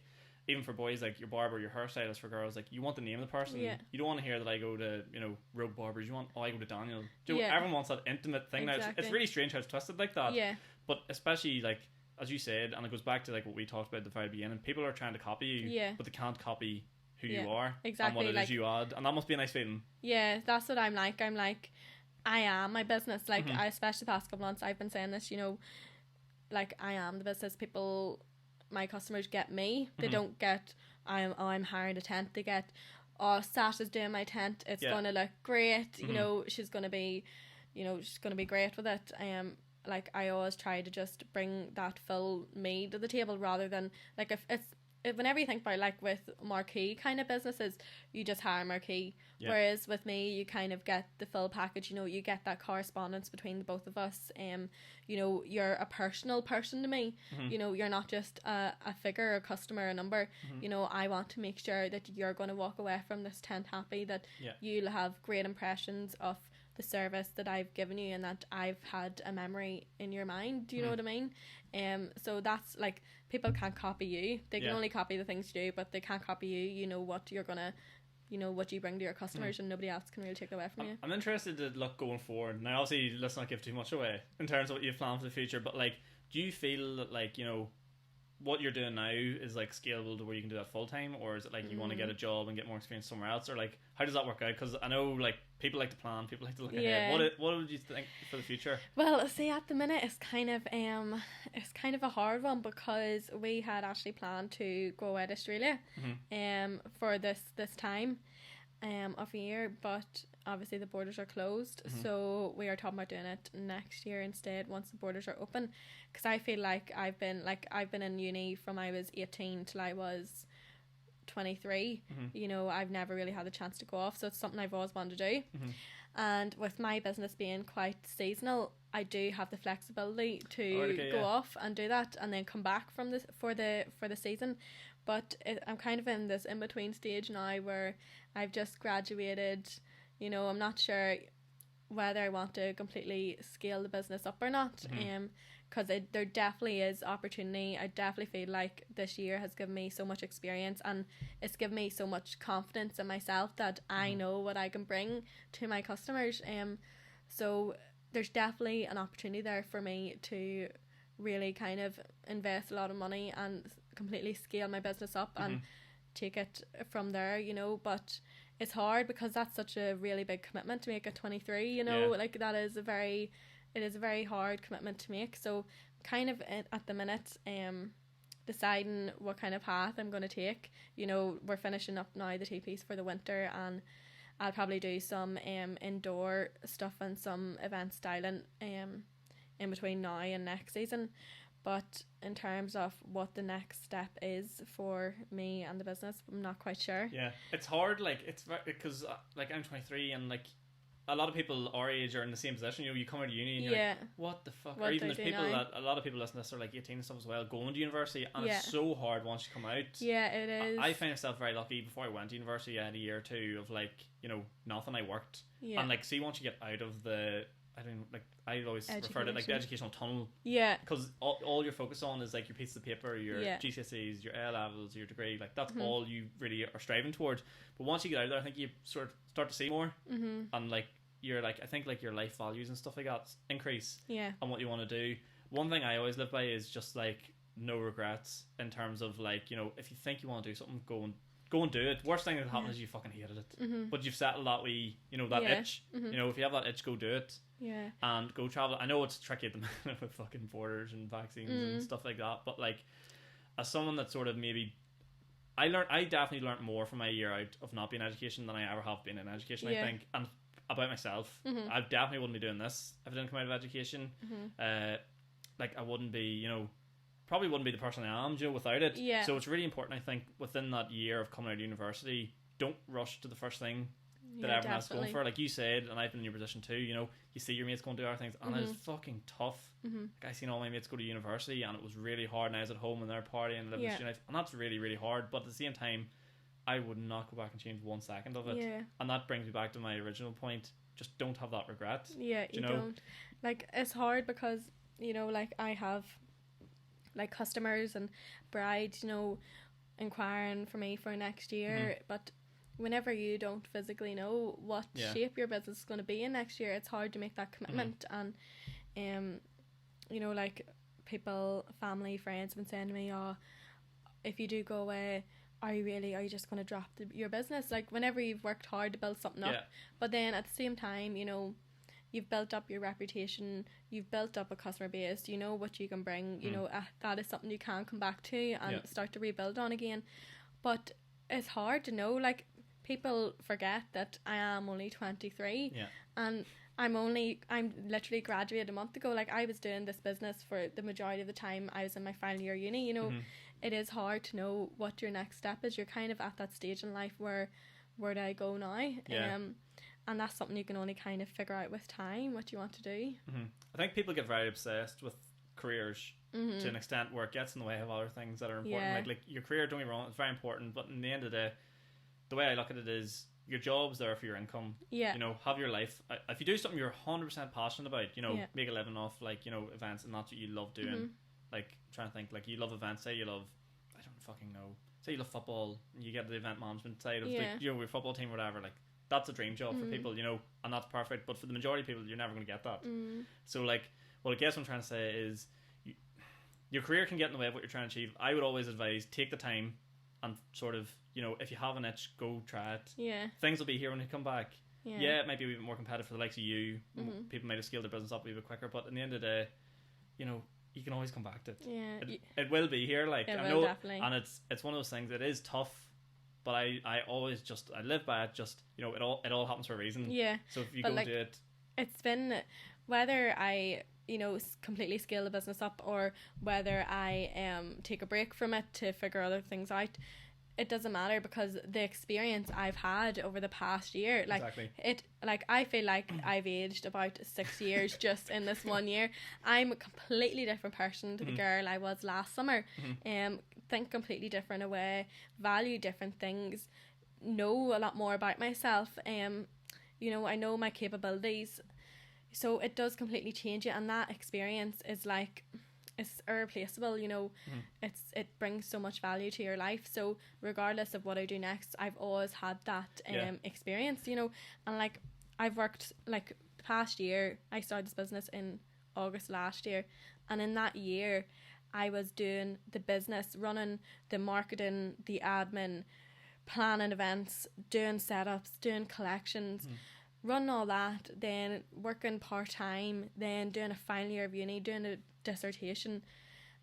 even for boys, like your barber, your hairstylist, for girls, like you want the name of the person. You don't want to hear that I go to, you know, Rogue Barbers. You want, I go to Daniel. Everyone wants that intimate thing now. It's really strange how it's twisted like that. Yeah. But especially like, as you said, and it goes back to like what we talked about at the very beginning, people are trying to copy you, but they can't copy who you are and what it is you add. And that must be a nice feeling. Yeah, that's what I'm like. I am my business. Like, I, especially the past couple months, I've been saying this, you know, like, I am the business. People, my customers get me. They don't get, I'm hiring a tent. They get, Sacha's doing my tent. It's going to look great. You know, she's going to be great with it. Like, I always try to just bring that full me to the table rather than, like, whenever you think about, like, with marquee kind of businesses, you just hire marquee. Whereas with me, you kind of get the full package. You know, you get that correspondence between the both of us. You know, you're a personal person to me. You know, you're not just a figure, a customer, a number. You know, I want to make sure that you're going to walk away from this tent happy, that you'll have great impressions of the service that I've given you and that I've had a memory in your mind. Do you know what I mean? So that's like, people can't copy you. They can only copy the things you do, but they can't copy you. You know what you're gonna, you know what you bring to your customers, and nobody else can really take it away from you. I'm interested to look going forward. Now obviously let's not give too much away in terms of what you've planned for the future, but like, do you feel that, like, you know, what you're doing now is like scalable to where you can do that full time, or is it like you want to get a job and get more experience somewhere else, or like how does that work out? Because I know like people like to plan, people like to look ahead. What would you think for the future? Well, see, at the minute it's kind of a hard one, because we had actually planned to go away to Australia for this time of year, but obviously the borders are closed, so we are talking about doing it next year instead once the borders are open. Because I feel like I've been in uni from I was 18 till I was 23. You know, I've never really had the chance to go off, so it's something I've always wanted to do. And with my business being quite seasonal, I do have the flexibility to go off and do that and then come back from this for the season. But I'm kind of in this in-between stage now where I've just graduated. You know, I'm not sure whether I want to completely scale the business up or not. Because there definitely is opportunity. I definitely feel like this year has given me so much experience, and it's given me so much confidence in myself that I know what I can bring to my customers. So there's definitely an opportunity there for me to really kind of invest a lot of money and completely scale my business up and take it from there, you know. But it's hard because that's such a really big commitment to make at 23, you know. Like, it is a very hard commitment to make. So kind of at the minute deciding what kind of path I'm going to take. You know, we're finishing up now the TPs for the winter, and I'll probably do some indoor stuff and some event styling in between now and next season. But in terms of what the next step is for me and the business, I'm not quite sure. Yeah, it's hard. Like, it's because like I'm 23, and like a lot of people our age are in the same position. You know, you come out of uni and you're like, what the fuck? Or even there's people that, a lot of people listening to this are like 18 and stuff as well, going to university, and it's so hard once you come out. Yeah, it is. I find myself very lucky. Before I went to university, I had a year or two of like, you know, nothing. I worked, and like, see, once you get out of the, I don't like, I always refer to it like the educational tunnel. Yeah. Because all you're focused on is like your pieces of paper, your GCSEs, your A levels, your degree. Like, that's all you really are striving towards. But once you get out of there, I think you sort of start to see more, and like, you're like, I think like your life values and stuff like that increase. Yeah. And what you want to do. One thing I always live by is just like no regrets, in terms of like, you know, if you think you want to do something, go and do it. Worst thing that happens is you fucking hated it, but you've settled that wee, you know, that itch. You know, if you have that itch, go do it. Yeah. And go travel. I know it's tricky at the minute with fucking borders and vaccines and stuff like that, but like, as someone that sort of maybe, I definitely learned more from my year out of not being in education than I ever have been in education. I think, and about myself, I definitely wouldn't be doing this if I didn't come out of education. like I wouldn't be, you know, probably wouldn't be the person I am, you know, without it. Yeah. So it's really important, I think, within that year of coming out of university, don't rush to the first thing that Yeah, everyone else is going definitely. for. Like you said, and I've been in your position too, you know, you see your mates going to do other things, and it's fucking tough. Like, I seen all my mates go to university, and it was really hard, and I was at home and they're partying and living the student life, and that's really, really hard. But at the same time, I would not go back and change 1 second of it. Yeah. And that brings me back to my original point. Just don't have that regret. Yeah, you know? don't. Like, it's hard because, you know, like, I have, like, customers and brides, you know, inquiring for me for next year, but whenever you don't physically know what shape your business is going to be in next year, it's hard to make that commitment. And, you know, like, people, family, friends have been saying to me, oh, if you do go away, are you just going to drop your business? Like, whenever you've worked hard to build something up, but then at the same time, you know, you've built up your reputation, you've built up a customer base, you know what you can bring, you know, that is something you can come back to and start to rebuild on again. But it's hard to know, like, people forget that I am only 23 and I'm literally graduated a month ago. Like, I was doing this business for the majority of the time I was in my final year uni, you know. It is hard to know what your next step is. You're kind of at that stage in life where do I go now? And that's something you can only kind of figure out with time, what you want to do. I think people get very obsessed with careers to an extent where it gets in the way of other things that are important. Like your career, don't get me wrong, it's very important, but in the end of the day, the way I look at it is your job's there for your income. You know, have your life. If you do something you're 100% passionate about, you know, make a living off, like, you know, events, and that's what you love doing. Like, I'm trying to think, like, you love events, say you love, I don't fucking know, say you love football, and you get the event management side of the, you know, your football team or whatever, like, that's a dream job for people, you know, and that's perfect, but for the majority of people, you're never going to get that. So, like, well, I guess what I'm trying to say is, your career can get in the way of what you're trying to achieve. I would always advise, take the time, and sort of, you know, if you have an itch, go try it. Things will be here when you come back. It might be a wee bit more competitive for the likes of you. People might have scaled their business up a wee bit quicker, but in the end of the day, you know, you can always come back to it. It will be here, like, I know, definitely. And it's one of those things. It is tough, but I always just, I live by it. Just, you know, it all happens for a reason. So if you go do it, it's been, whether I, you know, completely scale the business up or whether I take a break from it to figure other things out, it doesn't matter, because the experience I've had over the past year, like, I feel like I've aged about 6 years just in this 1 year. I'm a completely different person to the girl I was last summer. Think completely different away, value different things, know a lot more about myself. You know, I know my capabilities, so it does completely change you, and that experience is like, it's irreplaceable, you know. It brings so much value to your life. So regardless of what I do next, I've always had that experience, you know. And like, I've worked, like, the past year, I started this business in August last year, and in that year I was doing the business, running the marketing, the admin, planning events, doing setups, doing collections, running all that, then working part-time, then doing a final year of uni, doing a dissertation,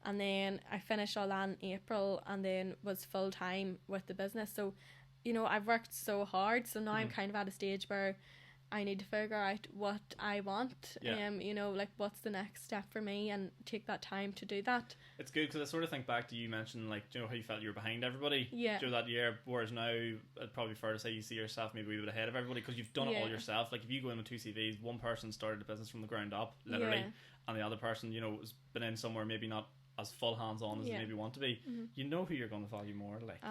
and then I finished all that in April, and then was full-time with the business. So, you know, I've worked so hard, so now I'm kind of at a stage where I need to figure out what I want, you know, like, what's the next step for me, and take that time to do that. It's good, because I sort of think back to, you mentioned, like, you know, how you felt you were behind everybody through that year, whereas now it'd probably be fair to say you see yourself maybe a wee bit ahead of everybody, because you've done it all yourself. Like, if you go in with 2 CVs, one person started the business from the ground up, literally, and the other person, you know, has been in somewhere maybe not as full hands-on as they maybe want to be, you know who you're going to value more, like,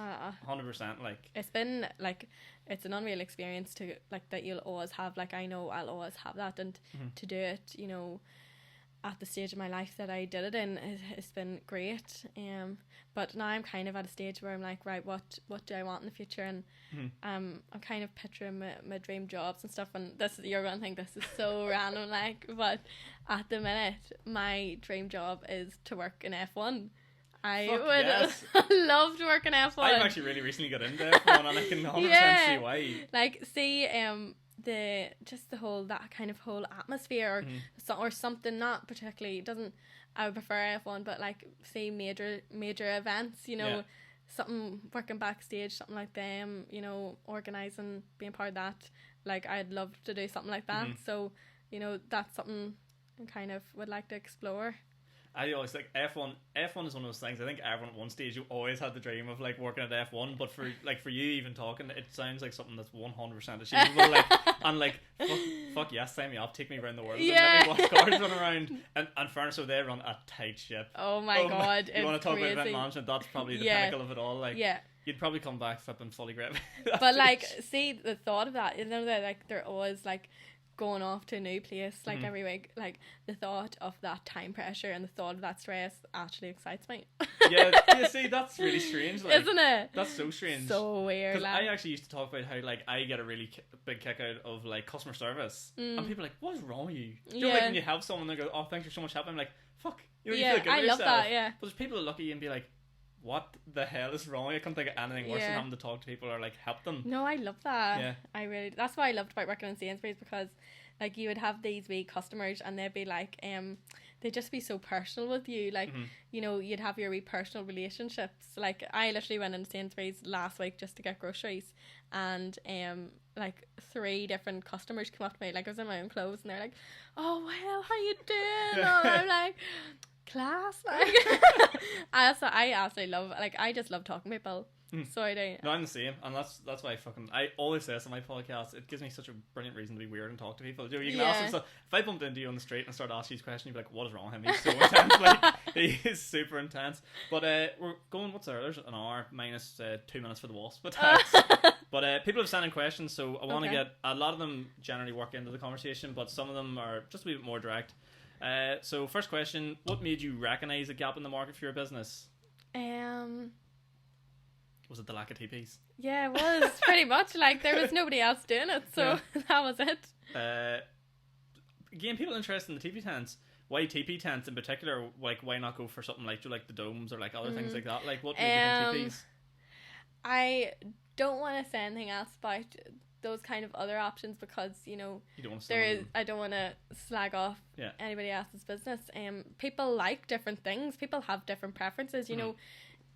100%. Like, it's been, like, it's an unreal experience to, like, that you'll always have. Like, I know I'll always have that, and to do it, you know, at the stage of my life that I did it in, it's been great. But now I'm kind of at a stage where I'm like, right, what do I want in the future? And I'm kind of picturing my dream jobs and stuff, and you're going to think this is so random, like, but at the minute my dream job is to work in F1. I would love to work in F1. I've actually really recently got into F1, and I can 100% see why. Like, see, the whole, that kind of whole atmosphere, or something, not particularly, I would prefer F1, but like, say major events, you know, something, working backstage, something like them, you know, organising, being part of that. Like, I'd love to do something like that. So, you know, that's something I kind of would like to explore. I always like F1. F1 is one of those things. I think everyone at one stage you always had the dream of like working at F1. But for you even talking, it sounds like something that's 100% achievable. Like and like fuck yes, sign me up, take me around the world. Yeah. And let me watch cars run around. And fairness, so they run a tight ship. Oh my god, you want to talk crazy. about event management? That's probably the pinnacle of it all. Like you'd probably come back flipping fully great. But like, see the thought of that, you know, that like they're always like going off to a new place like every week, like the thought of that time pressure and the thought of that stress actually excites me. yeah, see, that's really strange, like, isn't it? That's so strange, so weird. Because I actually used to talk about how like I get a really big kick out of like customer service, and people are like, what's wrong with you? You know, like when you help someone, they go, oh, thanks for so much help. I'm like, fuck, you know, you feel good I love yourself. that. Yeah, but there's people that look at you and be like, what the hell is wrong? I can't think of anything worse than having to talk to people or like help them. No, I love that. Yeah, I really. That's what I loved about working in Sainsbury's, because like you would have these wee customers and they'd be like, they'd just be so personal with you. Like, you know, you'd have your wee personal relationships. Like I literally went into Sainsbury's last week just to get groceries, and like 3 different customers come up to me, like I was in my own clothes, and they're like, oh well, how you doing? And I'm like, class. Like I absolutely love, like I just love talking to people. So I do. No, I'm the same, and that's why I always say this on my podcast. It gives me such a brilliant reason to be weird and talk to people. You can ask them stuff. If I bumped into you on the street and started asking you these questions, you'd be like, "What is wrong with him? He's so intense." Like he is super intense. But we're going. What's there? There's an hour minus 2 minutes for the wasp attacks. But people have sent in questions, so I want to get a lot of them generally work into the conversation, but some of them are just a wee bit more direct. So first question: what made you recognise a gap in the market for your business? Was it the lack of TPs? Yeah, it was pretty much. Like there was nobody else doing it, so that was it. Again, people interested in the TP tents. Why TP tents in particular? Like, why not go for something like the domes or like other things like that? Like, what made you think TPs? I don't want to say anything else about those kind of other options, because you know I don't want to slag off anybody else's business. People like different things. People have different preferences. You know.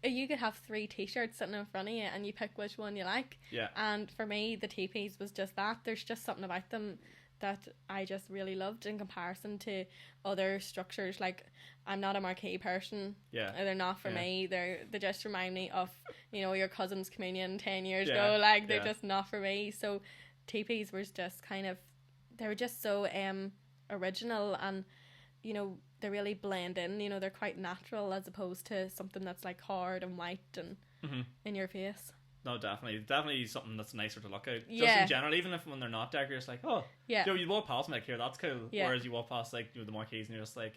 You could have 3 t-shirts sitting in front of you and you pick which one you like. Yeah. And for me, the TPs was just that. There's just something about them that I just really loved in comparison to other structures. Like, I'm not a marquee person. Yeah. They're not for me. They just remind me of, you know, your cousin's communion 10 years ago. Like, they're just not for me. So TPs was just kind of, they were just so original, and, you know, they really blend in. You know, they're quite natural as opposed to something that's like hard and white and in your face. No, definitely something that's nicer to look at. Just in general, even if when they're not decorated, it's like, oh, you know, you walk past them like, here, that's cool. Whereas you walk past like, you know, the marquees and you're just like,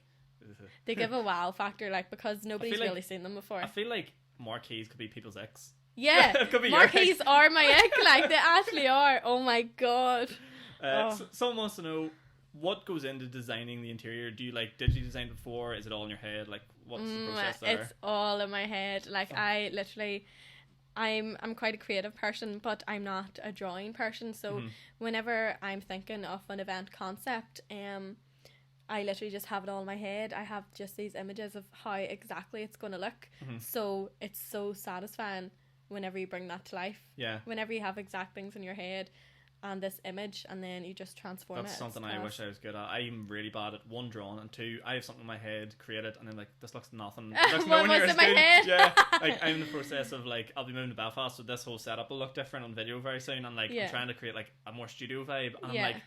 ugh. They give a wow factor, like, because nobody's really seen them before. I feel like marquees could be people's ex. Yeah, marquees are my ex. Like, they actually are. Oh my god. Someone wants to know, what goes into designing the interior? Do you like digitally design before? Is it all in your head? Like, what's the process there? It's all in my head. Like, I literally, I'm quite a creative person, but I'm not a drawing person. So whenever I'm thinking of an event concept, I literally just have it all in my head. I have just these images of how exactly it's going to look. So it's so satisfying whenever you bring that to life. Yeah. Whenever you have exact things in your head and this image, and then you just transform it. That's something I wish I was good at. I'm really bad at 1, drawing, and 2, I have something in my head, create it, and then like, this looks nothing. Looks nowhere near as good. Head? Yeah, like I'm in the process of like, I'll be moving to Belfast, so this whole setup will look different on video very soon, and like I'm trying to create like a more studio vibe, and I'm like,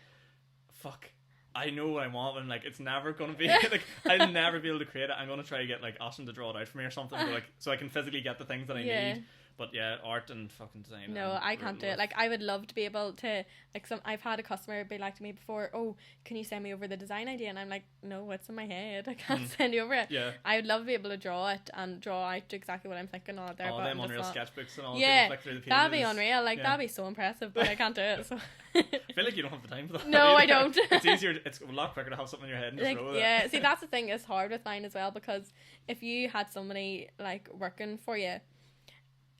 fuck, I know what I want, and like it's never gonna be like, I'll never be able to create it. I'm gonna try to get like Austin to draw it out for me or something, but, like, so I can physically get the things that I need. But yeah, art and fucking design. No, I can't do it. Like, I would love to be able to, like, I've had a customer be like to me before, oh, can you send me over the design idea? And I'm like, no, it's in my head. I can't send you over it. Yeah. I would love to be able to draw it and draw out exactly what I'm thinking on there. Oh, them Unreal sketchbooks and all. Yeah, that'd be unreal. Like, that'd be so impressive, but I can't do it. So. I feel like you don't have the time for that. No, I don't. It's easier. It's a lot quicker to have something in your head and just roll with it. Yeah, see, that's the thing. It's hard with mine as well, because if you had somebody like working for you,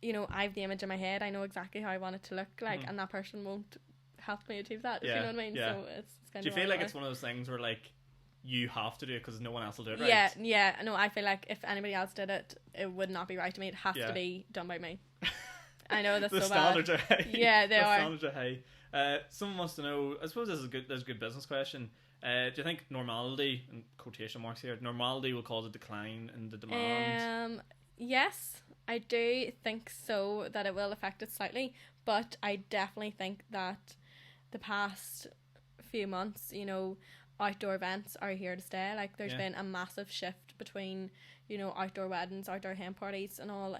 you know, I have the image in my head. I know exactly how I want it to look like, and that person won't help me achieve that. If you know what I mean? Yeah. So it's kind of. Do you feel like it's one of those things where like you have to do it because no one else will do it, right? Yeah, yeah. No, I feel like if anybody else did it, it would not be right to me. It has to be done by me. I know, that's The so standards bad. are high. Yeah, they The are. standards are high. Someone wants to know, I suppose this is a good business question. Do you think normality, in quotation marks here, normality will cause a decline in the demand? Yes, I do think so, that it will affect it slightly, but I definitely think that the past few months, you know, outdoor events are here to stay. Like, there's been a massive shift between, you know, outdoor weddings, outdoor hen parties and all.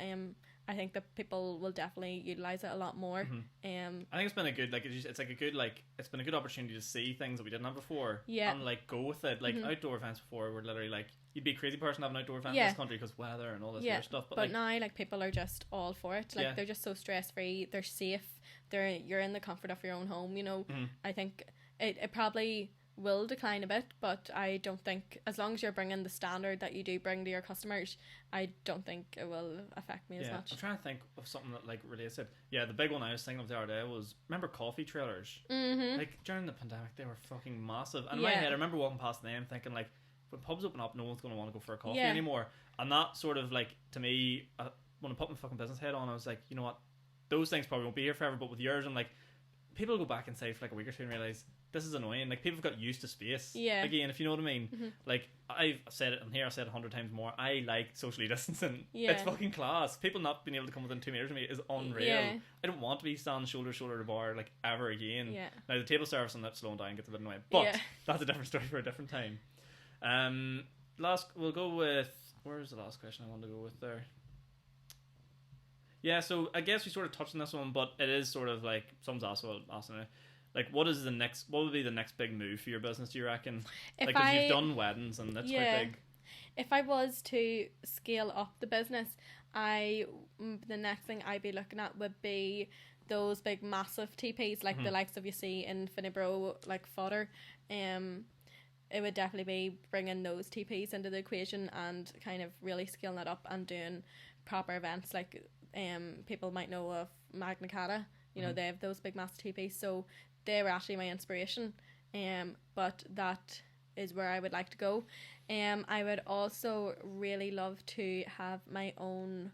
I think that people will definitely utilize it a lot more. I think it's been a good, like, it's like a good, like, it's been a good opportunity to see things that we didn't have before. Yeah. And, like, go with it. Like, outdoor events before were literally, like, you'd be a crazy person to have an outdoor event in this country because weather and all this other stuff. But like, now, like, people are just all for it. Like, they're just so stress-free. They're safe. You're in the comfort of your own home, you know. I think it probably will decline a bit, but I don't think, as long as you're bringing the standard that you do bring to your customers, I don't think it will affect me as much. I'm trying to think of something that, like, relates it. Yeah, the big one I was thinking of the other day was, remember coffee trailers? Like, during the pandemic, they were fucking massive. And in my head, I remember walking past them thinking, like, when pubs open up, no one's going to want to go for a coffee anymore. And that sort of, like, to me, when I put my fucking business head on, I was like, you know what, those things probably won't be here forever, but with yours, I'm like, people go back and say for like a week or two and realise this is annoying. Like, people have got used to space. Yeah. Again, if you know what I mean. Like, I've said it, and here I've said it 100 times more, I like socially distancing. Yeah. It's fucking class. People not being able to come within 2 meters of me is unreal. Yeah. I don't want to be standing shoulder to shoulder at a bar, like, ever again. Yeah. Now, the table service and that slowing down gets a bit annoying, but that's a different story for a different time. We'll go with, where's the last question I wanted to go with there? Yeah, so I guess we sort of touched on this one, but it is sort of like, someone's also asking it, like, what would be the next big move for your business, do you reckon? Like, because you've done weddings and that's quite big. If I was to scale up the business, the next thing I'd be looking at would be those big massive teepees, like the likes of you see in Finnebro, like fodder. It would definitely be bringing those teepees into the equation and kind of really scaling it up and doing proper events. Like, people might know of Magna Carta, you know, they have those big massive teepees, so they were actually my inspiration. But that is where I would like to go. I would also really love to have my own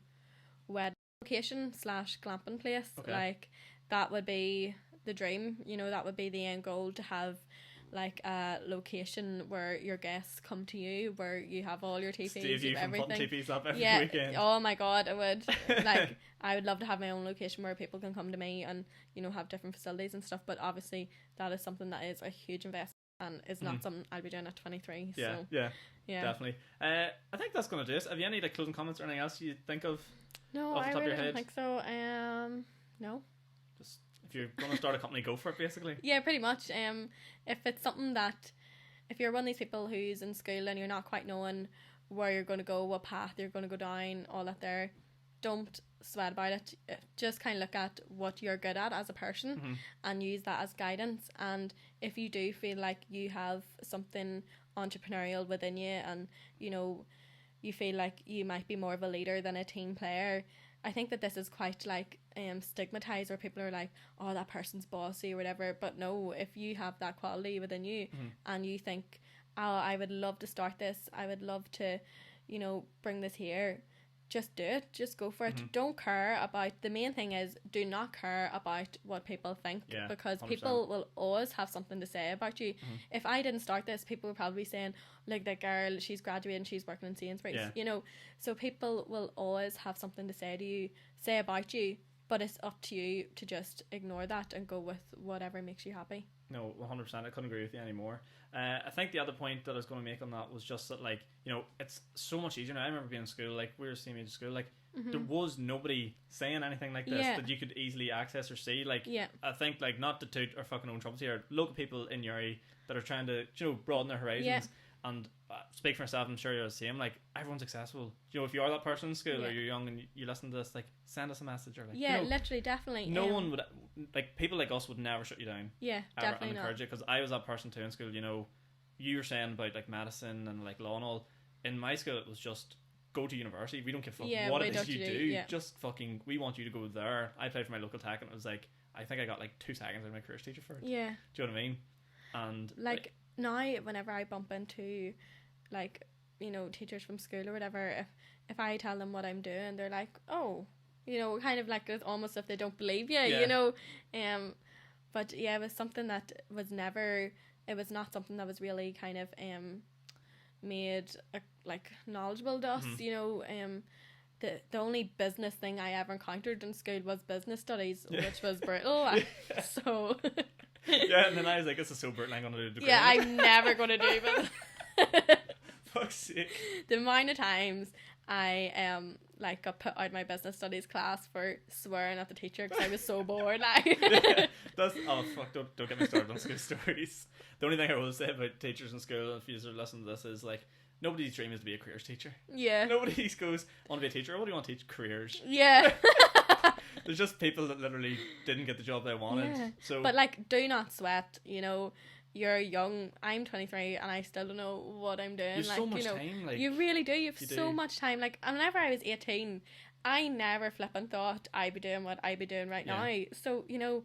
wedding location / glamping place. Okay. Like, that would be the dream, you know, that would be the end goal, to have like a location where your guests come to you, where you have all your teepees, Steve, you from putting teepees up every weekend. Oh my god, I would. Like, I would love to have my own location where people can come to me and, you know, have different facilities and stuff, but obviously that is something that is a huge investment and is not something I'll be doing at 23. Yeah, so definitely. I think that's going to do it. Have you any like closing comments or anything else you think of? No, off the I top of really your head? don't think so. No. Just, if you're going to start a company, go for it, basically. Yeah, pretty much. If it's something that, if you're one of these people who's in school and you're not quite knowing where you're going to go, what path you're going to go down, all that there, don't sweat about it. Just kind of look at what you're good at as a person and use that as guidance. And if you do feel like you have something entrepreneurial within you and, you know, you feel like you might be more of a leader than a team player, I think that this is quite like stigmatized, where people are like, oh, that person's bossy or whatever. But no, if you have that quality within you and you think, oh, I would love to start this, I would love to, you know, bring this here, just do it. Just go for it. Don't care about, the main thing is, do not care about what people think, because 100%. people will always have something to say about you. If I didn't start this, people would probably be saying, like, that girl, she's graduating, she's working in Sainsbury's, you know. So people will always have something to say about you, but it's up to you to just ignore that and go with whatever makes you happy. No, 100%. I couldn't agree with you anymore. I think the other point that I was going to make on that was just that, like, you know, it's so much easier now. I remember being in school, like, we were same age in school, like, there was nobody saying anything like this that you could easily access or see. Like, I think, like, not to toot our fucking own trumpets here, local people in Uri that are trying to, you know, broaden their horizons. And speak for myself, I'm sure you're the same. Like, everyone's accessible. You know, if you are that person in school or you're young and you listen to this, like, send us a message or like, you know, literally, definitely. no one would, like, people like us would never shut you down. Yeah, ever, definitely and encourage you, because I was that person too in school. You know, you were saying about like medicine and like law and all. In my school, it was just go to university. We don't give a fuck what it is you do. Just fucking, we want you to go there. I played for my local tech, and it was like, I think I got like 2 seconds out of my careers teacher for it. Yeah. Do you know what I mean? And like now, whenever I bump into, like, you know, teachers from school or whatever, if I tell them what I'm doing, they're like, oh, you know, kind of like it's almost if they don't believe you, Yeah. you know. But yeah, it was something that was never. It was not something that was really kind of made like knowledgeable to us, you know. The only business thing I ever encountered in school was business studies, which was brutal. So Yeah, and then I was like, this is so brutal, I'm gonna do a degree. yeah, I'm never gonna do it. Fuck's sake. The amount of times I like got put out of my business studies class for swearing at the teacher because I was so bored. Like, That's fuck! Don't get me started on school stories. The only thing I will say about teachers in school, if you are listening to this, is like nobody's dream is to be a careers teacher. yeah, Nobody goes, I want to be a teacher. What do you want to teach? Careers. yeah. There's just people that literally didn't get the job they wanted. Yeah. So, But like, do not sweat. You know, you're young. I'm 23 and I still don't know what I'm doing. You've like, so much you know, time, like, you really do. You have you so do. much time. Like, whenever I was 18, I never flipping thought I'd be doing what I'd be doing right Yeah. now. So, you know,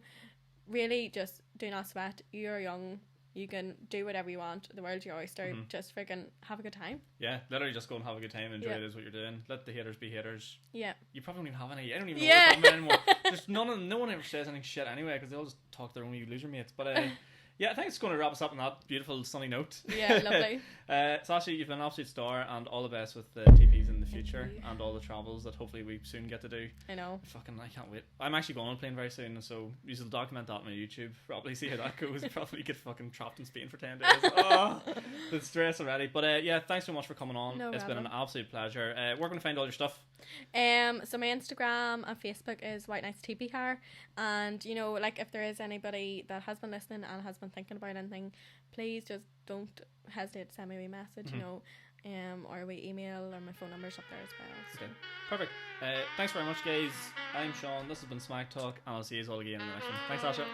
really just do not sweat. You're young. You can do whatever you want. The world's your oyster. Just freaking have a good time. yeah, literally just go and have a good time. Enjoy Yeah. it is what you're doing. Let the haters be haters. Yeah. You probably don't even have any. I don't even know Yeah. what's happening anymore. There's no one ever says anything shit anyway because they all just talk their own wee loser mates. But yeah, I think it's going to wrap us up on that beautiful sunny note. Yeah, lovely. Sasha, you've been an absolute star, and all the best with the TPs in the future you. and all the travels that hopefully we soon get to do. I know. I can't wait. I'm actually going on a plane very soon, so you will document that on my YouTube. Probably see how that goes. Probably get fucking trapped in Spain for 10 days. Oh, the stress already. But yeah, thanks so much for coming on. No It's been an problem. absolute pleasure. Where can we find all your stuff? So my Instagram and Facebook is White Nights TP Car, and you know, like if there is anybody that has been listening and has been thinking about anything, please just don't hesitate to send me a wee message, you know, or a wee email, or my phone number's up there as well. So. Okay. Perfect. Thanks very much, guys. I'm Sean. This has been Smac Talk, and I'll see you all again in the next one. Thanks, Sasha.